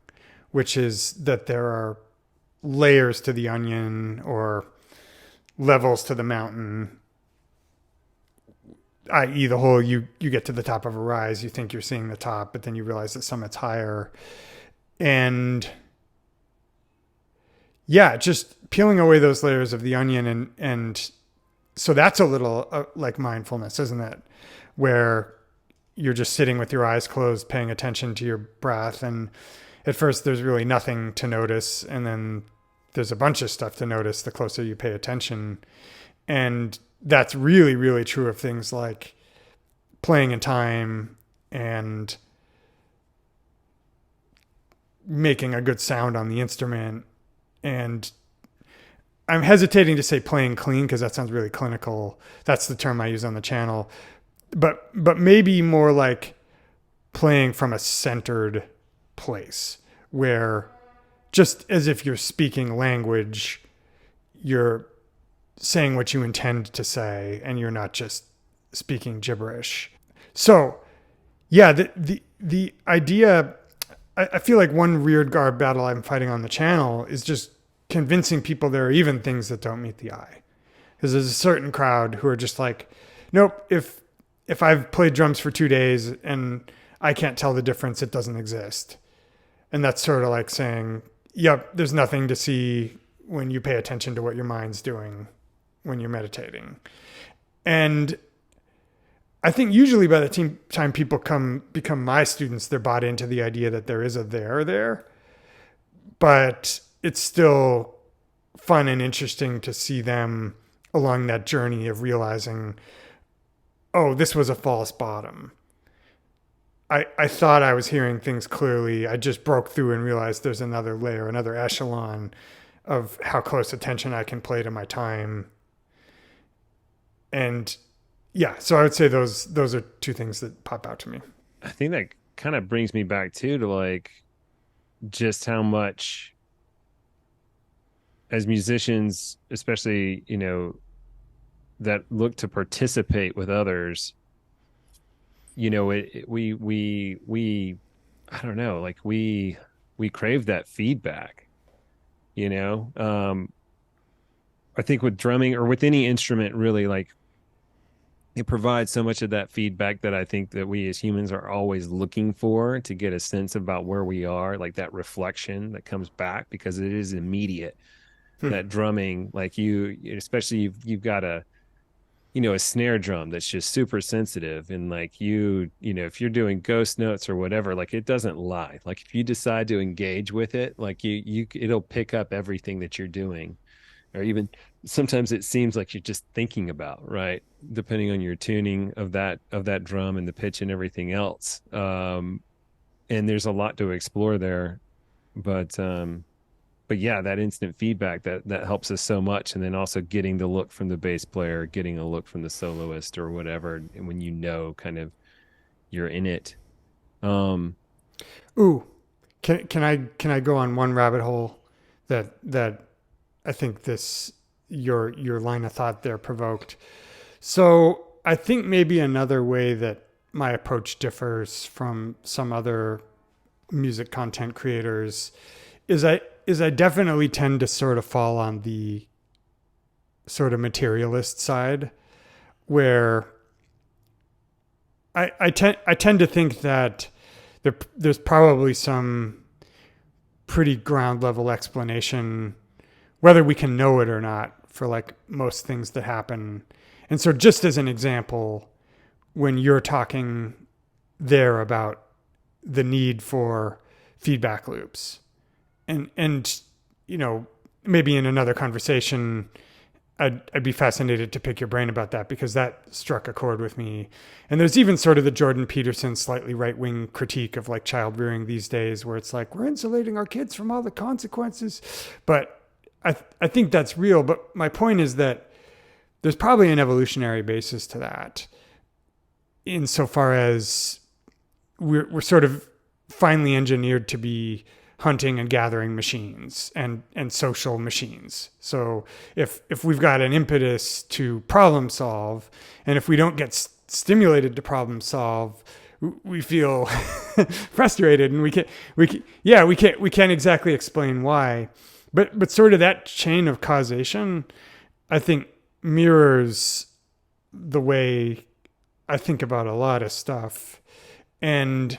B: which is that there are layers to the onion or levels to the mountain, i.e. the whole, you get to the top of a rise, you think you're seeing the top, but then you realize the summit's higher. And yeah, just peeling away those layers of the onion. And so that's a little like mindfulness, isn't it? Where you're just sitting with your eyes closed, paying attention to your breath. And at first there's really nothing to notice. And then there's a bunch of stuff to notice the closer you pay attention. And that's really, really true of things like playing in time and making a good sound on the instrument. And I'm hesitating to say playing clean because that sounds really clinical. That's the term I use on the channel. But maybe more like playing from a centered place where, just as if you're speaking language, you're saying what you intend to say and you're not just speaking gibberish. So yeah, the idea, I feel like one rearguard battle I'm fighting on the channel is just convincing people there are even things that don't meet the eye. Because there's a certain crowd who are just like, nope, if I've played drums for 2 days and I can't tell the difference, it doesn't exist. And that's sort of like saying, yep, there's nothing to see when you pay attention to what your mind's doing when you're meditating. And I think usually by the time people become my students, they're bought into the idea that there is a there. But it's still fun and interesting to see them along that journey of realizing, oh, this was a false bottom. I thought I was hearing things clearly. I just broke through and realized there's another layer, another echelon of how close attention I can play to my time. And yeah, so I would say those are two things that pop out to me.
A: I think that kind of brings me back too to like just how much as musicians, especially, that look to participate with others, we I don't know, like we crave that feedback, you know. I think with drumming or with any instrument really, like it provides so much of that feedback that I think that we as humans are always looking for to get a sense about where we are, like that reflection that comes back because it is immediate.
B: Hmm.
A: That drumming, like especially you've got a snare drum that's just super sensitive, and like if you're doing ghost notes or whatever, like it doesn't lie. Like if you decide to engage with it, like it'll pick up everything that you're doing, or even sometimes it seems like you're just thinking about, right, depending on your tuning of that drum and the pitch and everything else. And there's a lot to explore there, but yeah, that instant feedback that helps us so much. And then also getting the look from the bass player, getting a look from the soloist or whatever, and when kind of you're in it. um
B: Ooh, can I go on one rabbit hole that I think this your line of thought there provoked? So I think maybe another way that my approach differs from some other music content creators is I definitely tend to sort of fall on the sort of materialist side, where I tend to think that there's probably some pretty ground level explanation, whether we can know it or not, for like most things that happen. And so, just as an example, when you're talking there about the need for feedback loops, and maybe in another conversation, I'd be fascinated to pick your brain about that, because that struck a chord with me. And there's even sort of the Jordan Peterson slightly right wing critique of like child rearing these days, where it's like we're insulating our kids from all the consequences. But I think that's real. But my point is that there's probably an evolutionary basis to that, insofar as we're sort of finely engineered to be hunting and gathering machines and social machines. So if we've got an impetus to problem solve, and if we don't get stimulated to problem solve, we feel frustrated, and we can't exactly explain why. But sort of that chain of causation, I think, mirrors the way I think about a lot of stuff. And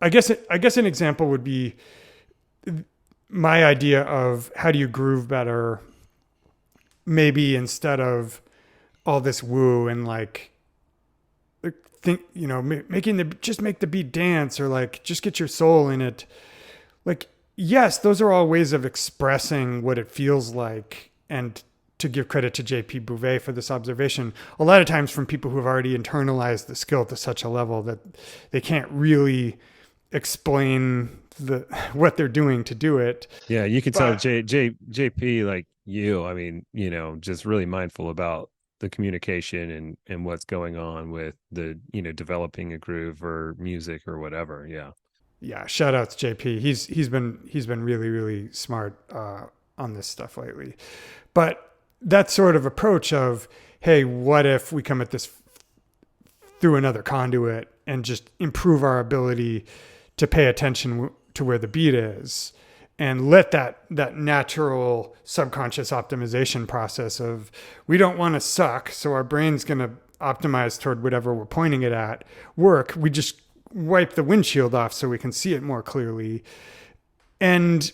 B: I guess an example would be my idea of how do you groove better, maybe instead of all this woo and like think, just make the beat dance, or like just get your soul in it. Like, yes, those are all ways of expressing what it feels like. And to give credit to JP Bouvet for this observation, a lot of times from people who have already internalized the skill to such a level that they can't really explain what they're doing to do it.
A: yeah, you can tell JP, like I mean, just really mindful about the communication and what's going on with the developing a groove or music or whatever.
B: Yeah, shout out to JP. He's been really, really smart on this stuff lately. But that sort of approach of, hey, what if we come at this through another conduit and just improve our ability to pay attention to where the beat is, and let that natural subconscious optimization process of, we don't want to suck, so our brain's going to optimize toward whatever we're pointing it at, work. We just wipe the windshield off so we can see it more clearly. And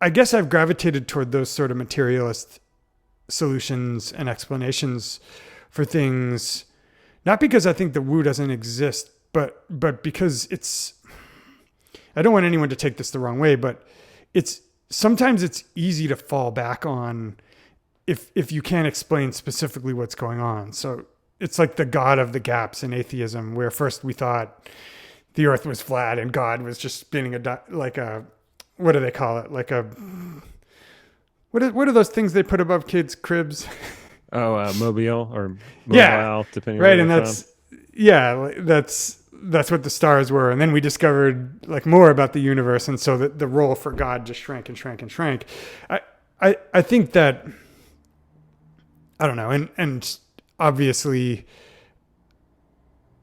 B: I guess I've gravitated toward those sort of materialist solutions and explanations for things, not because I think the woo doesn't exist, but because I don't want anyone to take this the wrong way, but sometimes it's easy to fall back on if you can't explain specifically what's going on. So it's like the God of the gaps in atheism, where first we thought the earth was flat and God was just spinning like a, what do they call it? Like a, what are those things they put above kids' cribs?
A: Oh, mobile or
B: Yeah,
A: mobile, depending on
B: right.
A: where
B: And
A: you're from.
B: that's what the stars were. And then we discovered like more about the universe, and so the role for God just shrank and shrank and shrank. I think that, I don't know, and obviously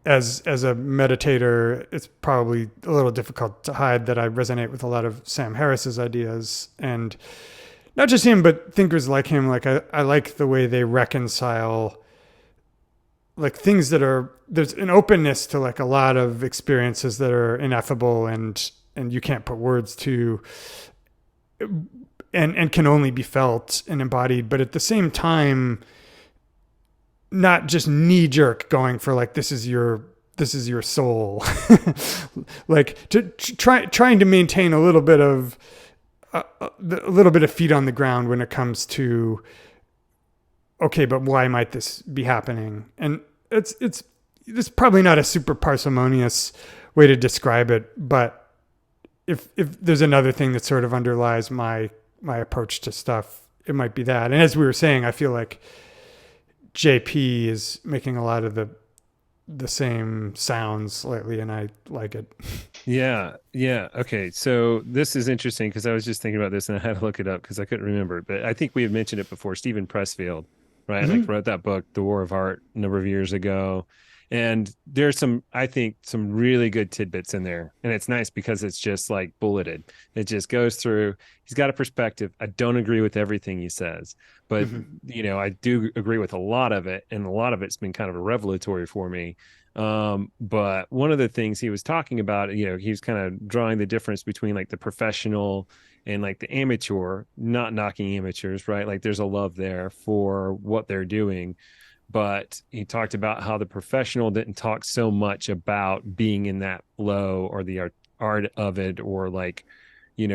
B: as a meditator, it's probably a little difficult to hide that I resonate with a lot of Sam Harris's ideas, and not just him, but thinkers like him. Like I like the way they reconcile like things that are, there's an openness to like a lot of experiences that are ineffable and you can't put words to, and can only be felt and embodied, but at the same time not just knee jerk going for like this is your soul. Like trying to maintain a little bit of feet on the ground when it comes to, okay, but why might this be happening? And it's probably not a super parsimonious way to describe it, but if there's another thing that sort of underlies my approach to stuff, it might be that. And as we were saying, I feel like JP is making a lot of the same sounds lately, and I like it.
A: Yeah, yeah. Okay, so this is interesting because I was just thinking about this and I had to look it up because I couldn't remember it. But I think we have mentioned it before. Stephen Pressfield, right? Like
B: Mm-hmm.
A: wrote that book, The War of Art, a number of years ago. And there's some, I think, some really good tidbits in there. And it's nice because it's just like bulleted. It just goes through. He's got a perspective. I don't agree with everything he says, but
B: Mm-hmm.
A: I do agree with a lot of it, and a lot of it's been kind of a revelatory for me. But one of the things he was talking about, he was kind of drawing the difference between like the professional and like the amateur, not knocking amateurs, right? Like there's a love there for what they're doing. But he talked about how the professional didn't talk so much about being in that flow or the art of it, or like,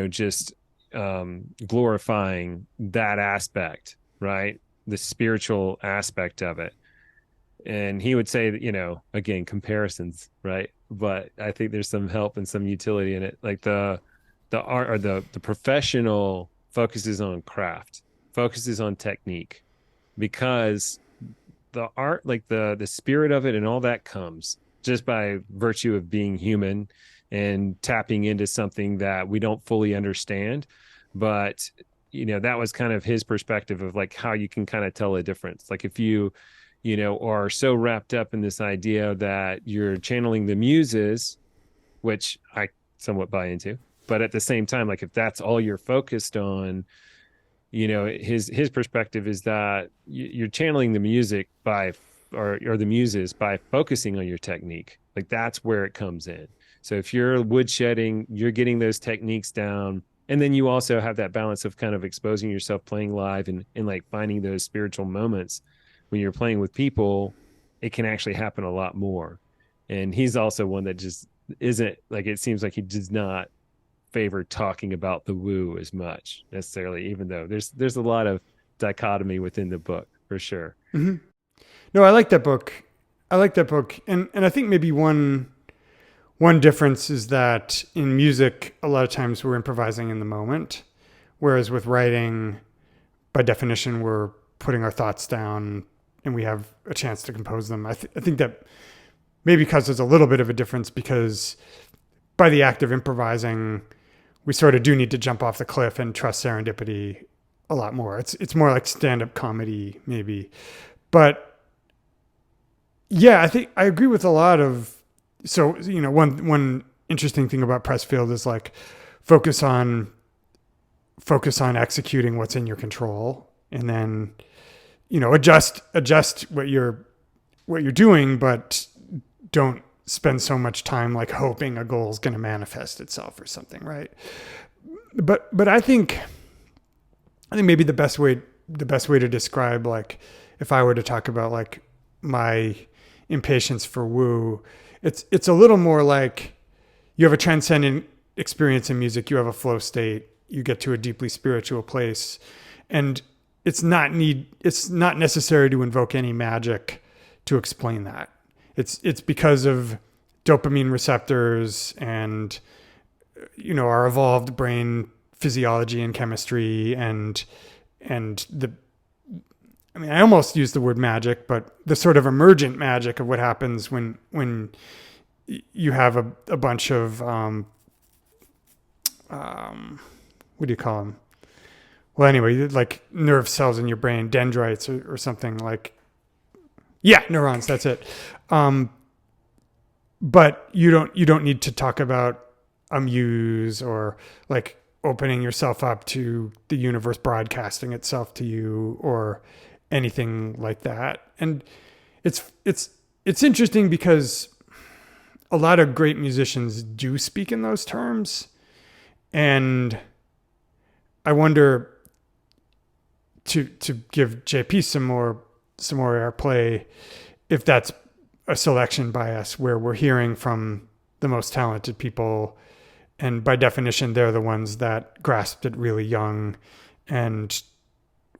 A: just glorifying that aspect, right? The spiritual aspect of it. And he would say that, again, comparisons, right? But I think there's some help and some utility in it. Like the art, or the professional focuses on craft, focuses on technique, because the art, like the spirit of it and all that, comes just by virtue of being human and tapping into something that we don't fully understand. But that was kind of his perspective of like how you can kind of tell a difference. Like if you are so wrapped up in this idea that you're channeling the muses, which I somewhat buy into, but at the same time, like if that's all you're focused on, his perspective is that you're channeling the music by, or the muses by focusing on your technique. Like that's where it comes in. So if you're woodshedding, you're getting those techniques down, and then you also have that balance of kind of exposing yourself, playing live, and like finding those spiritual moments when you're playing with people. It can actually happen a lot more. And he's also one that just isn't like, it seems like he does not favor talking about the woo as much necessarily, even though there's a lot of dichotomy within the book for sure.
B: Mm-hmm. No, I like that book. And I think maybe one difference is that in music, a lot of times we're improvising in the moment, whereas with writing, by definition, we're putting our thoughts down and we have a chance to compose them. I think that maybe causes a little bit of a difference, because by the act of improvising, we sort of do need to jump off the cliff and trust serendipity a lot more. It's more like stand-up comedy maybe. But yeah, I think I agree with a lot of, so, one interesting thing about Pressfield is like focus on executing what's in your control, and then, adjust what you're doing, but don't spend so much time like hoping a goal is going to manifest itself or something, right? But I think maybe the best way to describe, like, if I were to talk about like my impatience for woo, it's a little more like you have a transcendent experience in music, you have a flow state, you get to a deeply spiritual place, and it's not necessary to invoke any magic to explain that. It's because of dopamine receptors and our evolved brain physiology and chemistry and the I mean, I almost used the word magic, but the sort of emergent magic of what happens when you have a bunch of what do you call them? Well, anyway, like nerve cells in your brain, dendrites or something like. Yeah, neurons. That's it. But you don't need to talk about a muse or like opening yourself up to the universe broadcasting itself to you or anything like that. And it's interesting because a lot of great musicians do speak in those terms, and I wonder to give JP some more airplay if that's a selection bias where we're hearing from the most talented people, and by definition they're the ones that grasped it really young and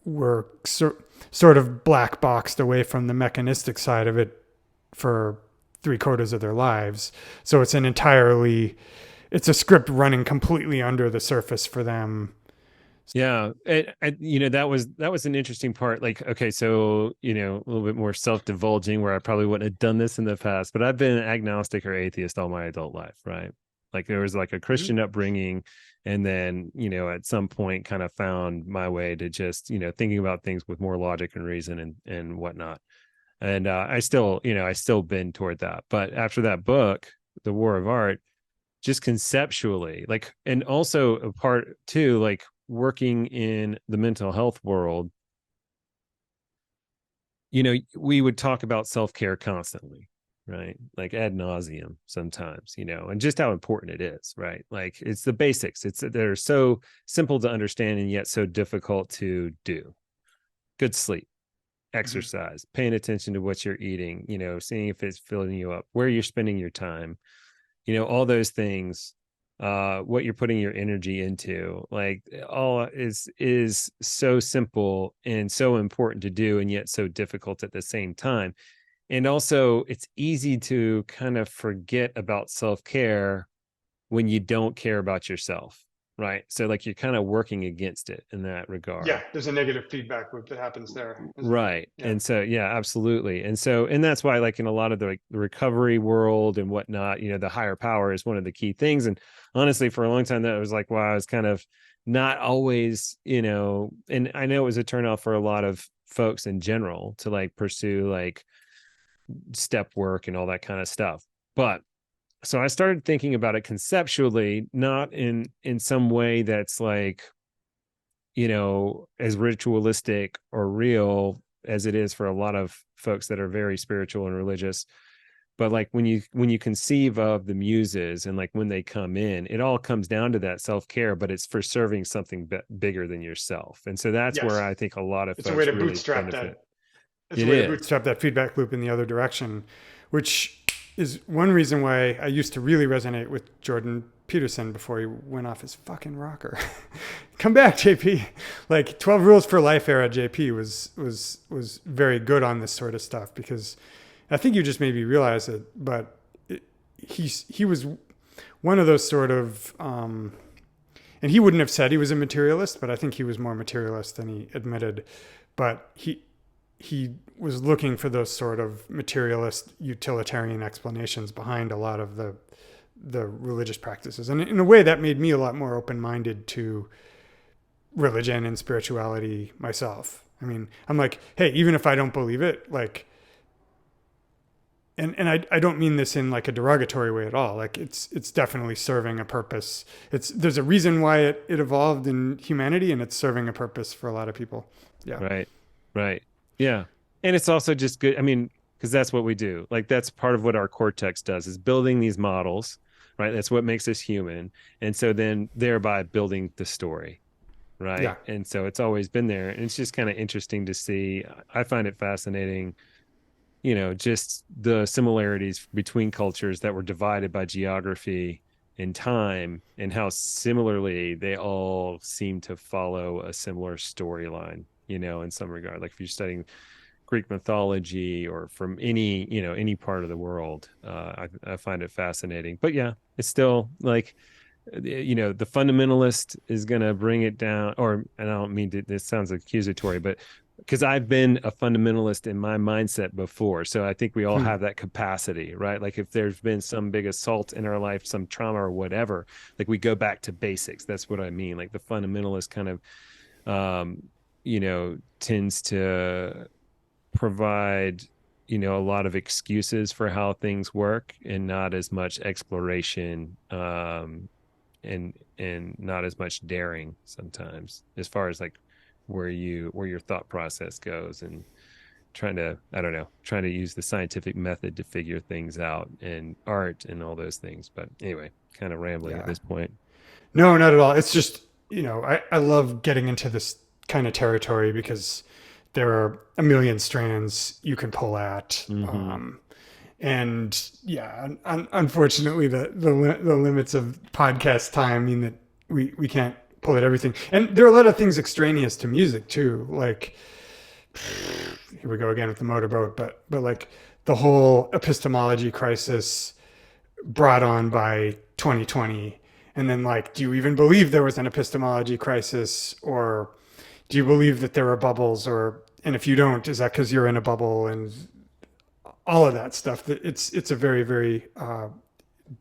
B: were sort of black boxed away from the mechanistic side of it for 3/4 of their lives. So it's a script running completely under the surface for them.
A: Yeah, that was an interesting part. Like, okay, so a little bit more self-divulging, where I probably wouldn't have done this in the past, but I've been agnostic or atheist all my adult life, right? Like there was like a Christian upbringing, and then at some point kind of found my way to just thinking about things with more logic and reason and whatnot. And I still bend toward that. But after that book, The War of Art, just conceptually, like, and also a part too, like working in the mental health world, we would talk about self-care constantly, right? Like ad nauseum sometimes, and just how important it is, right? Like it's the basics. They're so simple to understand and yet so difficult to do. Good sleep, exercise, paying attention to what you're eating, seeing if it's filling you up, where you're spending your time, all those things, what you're putting your energy into, like all is so simple and so important to do and yet so difficult at the same time. And also it's easy to kind of forget about self-care when you don't care about yourself, right? So like you're kind of working against it in that regard.
B: Yeah, there's a negative feedback loop that happens there, isn't there?
A: Right.
B: Yeah.
A: And so, yeah, absolutely. And that's why, like in a lot of the recovery world and whatnot, the higher power is one of the key things. And honestly, for a long time, that was like, wow, I was kind of not always, and I know it was a turnoff for a lot of folks in general to like pursue like step work and all that kind of stuff. But so I started thinking about it conceptually, not in some way that's like, as ritualistic or real as it is for a lot of folks that are very spiritual and religious. But like when you conceive of the muses and like when they come in, it all comes down to that self-care, but it's for serving something bigger than yourself. And so that's where
B: Yes.
A: I think a lot of
B: It's a way
A: folks
B: to
A: really
B: bootstrap
A: benefit.
B: that. It's a
A: It
B: way to
A: is.
B: bootstrap that feedback loop in the other direction, which is one reason why I used to really resonate with Jordan Peterson before he went off his fucking rocker. Come back, JP. Like 12 Rules for Life era JP was very good on this sort of stuff because I think you just made me realize it, but he was one of those sort of and he wouldn't have said he was a materialist, but I think he was more materialist than he admitted. But he was looking for those sort of materialist utilitarian explanations behind a lot of the religious practices. And in a way that made me a lot more open-minded to religion and spirituality myself. I mean, I'm like, hey, even if I don't believe it, like, and I don't mean this in like a derogatory way at all. Like it's definitely serving a purpose. There's a reason why it evolved in humanity, and it's serving a purpose for a lot of people. Yeah.
A: Right. Right. Yeah. And it's also just good. I mean, because that's what we do. Like that's part of what our cortex does is building these models, right? That's what makes us human. And so then thereby building the story. Right.
B: Yeah.
A: And so it's always been there. And it's just kind of interesting to see. I find it fascinating, just the similarities between cultures that were divided by geography and time and how similarly they all seem to follow a similar storyline. in some regard. Like if you're studying Greek mythology or from any part of the world, I find it fascinating. But yeah, it's still like, the fundamentalist is going to bring it down, or, and I don't mean to, this sounds accusatory, but because I've been a fundamentalist in my mindset before. So I think we all
B: Hmm.
A: have that capacity, right? Like if there's been some big assault in our life, some trauma or whatever, like we go back to basics. That's what I mean. Like the fundamentalist kind of, tends to provide, a lot of excuses for how things work and not as much exploration, and not as much daring sometimes, as far as like where your thought process goes, and trying to, I don't know, trying to use the scientific method to figure things out, and art and all those things. But anyway, kind of rambling at
B: Yeah.
A: this point.
B: No, not at all. It's just, I love getting into this kind of territory because there are a million strands you can pull at.
A: Mm-hmm.
B: And yeah, unfortunately, the limits of podcast time mean that we can't pull at everything. And there are a lot of things extraneous to music too. Like, here we go again with the motorboat, but like the whole epistemology crisis brought on by 2020. And then, like, do you even believe there was an epistemology crisis, or do you believe that there are bubbles, or, and if you don't, is that because you're in a bubble, and all of that stuff? That it's a very, very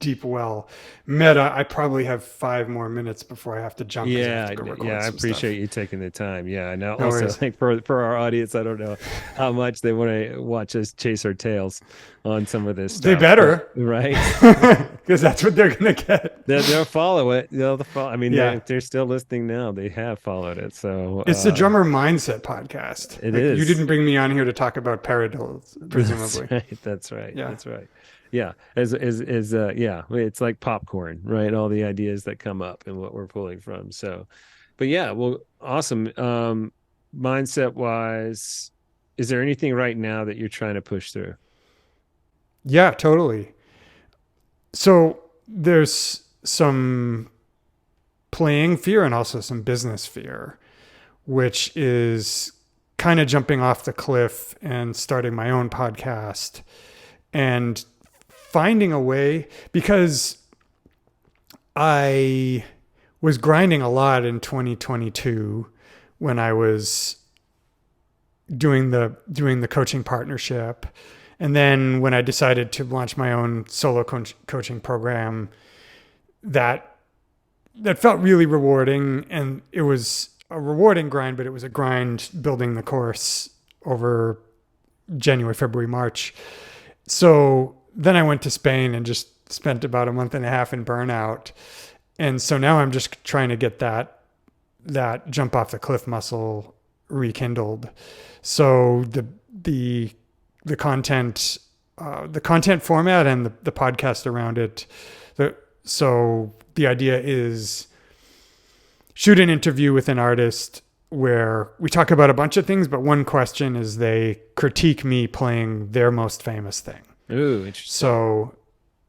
B: deep well. Meta, I probably have 5 more minutes before I have to jump because I have
A: Yeah,
B: to go
A: yeah,
B: record
A: I
B: some stuff.
A: appreciate you taking the time. Yeah, and now
B: No
A: also
B: worries.
A: like for our audience, I don't know how much they want to watch us chase our tails on some of this
B: They
A: stuff, but
B: better,
A: right,
B: because that's what they're gonna get.
A: they'll follow it. They'll follow. I mean,
B: Yeah,
A: if they're still listening now, they have followed it. So
B: it's the drummer mindset podcast.
A: it
B: Like, you
A: is.
B: didn't bring me on here to talk about paradils,
A: That's
B: presumably.
A: right. That's right.
B: Yeah.
A: That's right. Yeah. Yeah, it's like popcorn, right? All the ideas that come up and what we're pulling from. So, but yeah, well, awesome. Mindset wise, is there anything right now that you're trying to push through?
B: Yeah, totally. So there's some playing fear and also some business fear, which is kind of jumping off the cliff and starting my own podcast and finding a way, because I was grinding a lot in 2022 when I was doing the coaching partnership. And then when I decided to launch my own solo coaching program, that felt really rewarding, and it was a rewarding grind, but it was a grind building the course over January, February, March. So then I went to Spain and just spent about a month and a half in burnout. And so now I'm just trying to get that jump off the cliff muscle rekindled. So the content, the content format and the podcast around it. So the idea is shoot an interview with an artist where we talk about a bunch of things, but one question is they critique me playing their most famous thing.
A: Ooh, interesting.
B: So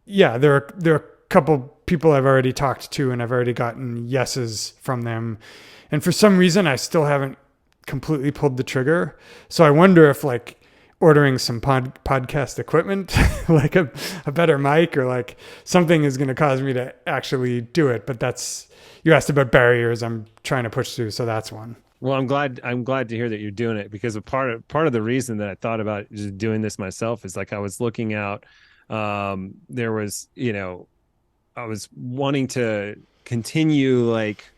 B: yeah, there are a couple people I've already talked to, and I've already gotten yeses from them. And for some reason, I still haven't completely pulled the trigger. So I wonder if, like, ordering some podcast equipment, like a better mic or like something, is going to cause me to actually do it. But you asked about barriers I'm trying to push through. So that's one.
A: Well, I'm glad to hear that you're doing it, because a part of the reason that I thought about just doing this myself is like I was looking out, there was, I was wanting to continue like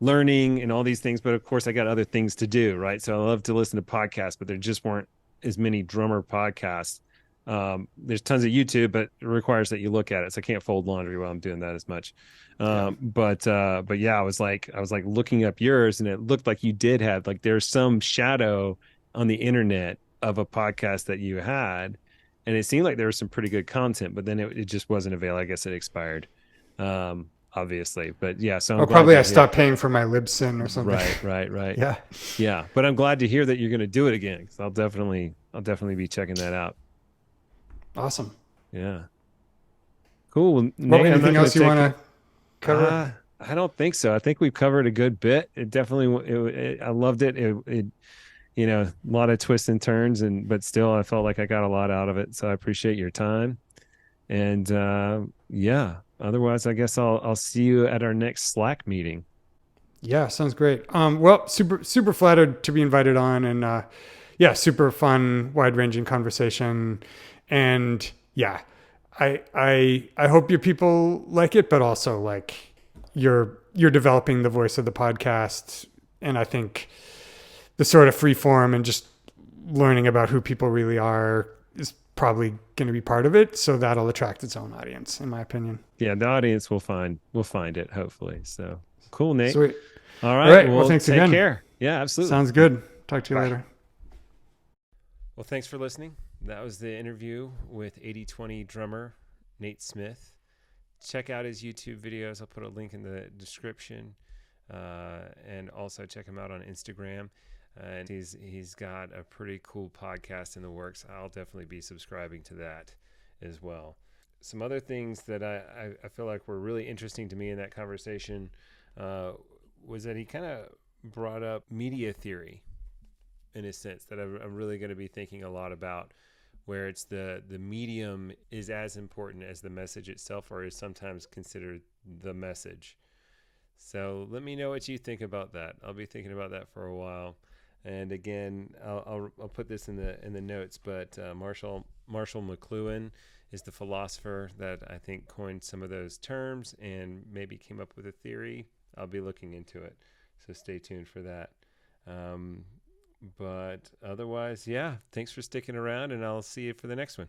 A: learning and all these things, but of course I got other things to do, right? So I love to listen to podcasts, but there just weren't as many drummer podcasts. There's tons of YouTube, but it requires that you look at it. So I can't fold laundry while I'm doing that as much.
B: Yeah.
A: But yeah, I was like looking up yours, and it looked like you did have, like, there's some shadow on the internet of a podcast that you had, and it seemed like there was some pretty good content, but then it just wasn't available. I guess it expired, obviously. But yeah, so I'm
B: Oh,
A: glad
B: probably
A: to
B: I
A: hear.
B: stopped paying for my Libsyn or something.
A: Right.
B: Yeah.
A: Yeah, but I'm glad to hear that you're going to do it again, because I'll definitely be checking that out.
B: Awesome.
A: Yeah. Cool. Well,
B: Well,
A: Nate, I'm not
B: anything
A: going
B: else
A: to
B: you
A: take.
B: want to cover?
A: I don't think so. I think we've covered a good bit. It definitely, I loved it. A lot of twists and turns, but still, I felt like I got a lot out of it. So I appreciate your time. And yeah, otherwise, I guess I'll see you at our next Slack meeting.
B: Yeah, sounds great. Well, super flattered to be invited on, and yeah, super fun, wide ranging conversation, and yeah, I hope your people like it, but also like you're developing the voice of the podcast, and I think the sort of free form and just learning about who people really are is probably going to be part of it. So that'll attract its own audience, in my opinion.
A: Yeah, the audience will find it hopefully. So cool, Nate.
B: Sweet.
A: All
B: All
A: right,
B: right. Well,
A: well,
B: thanks
A: take
B: again.
A: care. Yeah, absolutely.
B: Sounds good. Talk to you
A: Bye.
B: later.
A: Well, thanks for listening. That was the interview with 80/20 drummer Nate Smith. Check out his YouTube videos. I'll put a link in the description, and also check him out on Instagram. And he's got a pretty cool podcast in the works. I'll definitely be subscribing to that as well. Some other things that I feel like were really interesting to me in that conversation was that he kind of brought up media theory in a sense that I'm really going to be thinking a lot about, where it's the medium is as important as the message itself, or is sometimes considered the message. So let me know what you think about that. I'll be thinking about that for a while. And again, I'll put this in the notes. But Marshall McLuhan is the philosopher that I think coined some of those terms and maybe came up with a theory. I'll be looking into it, so stay tuned for that. But otherwise, yeah, thanks for sticking around, and I'll see you for the next one.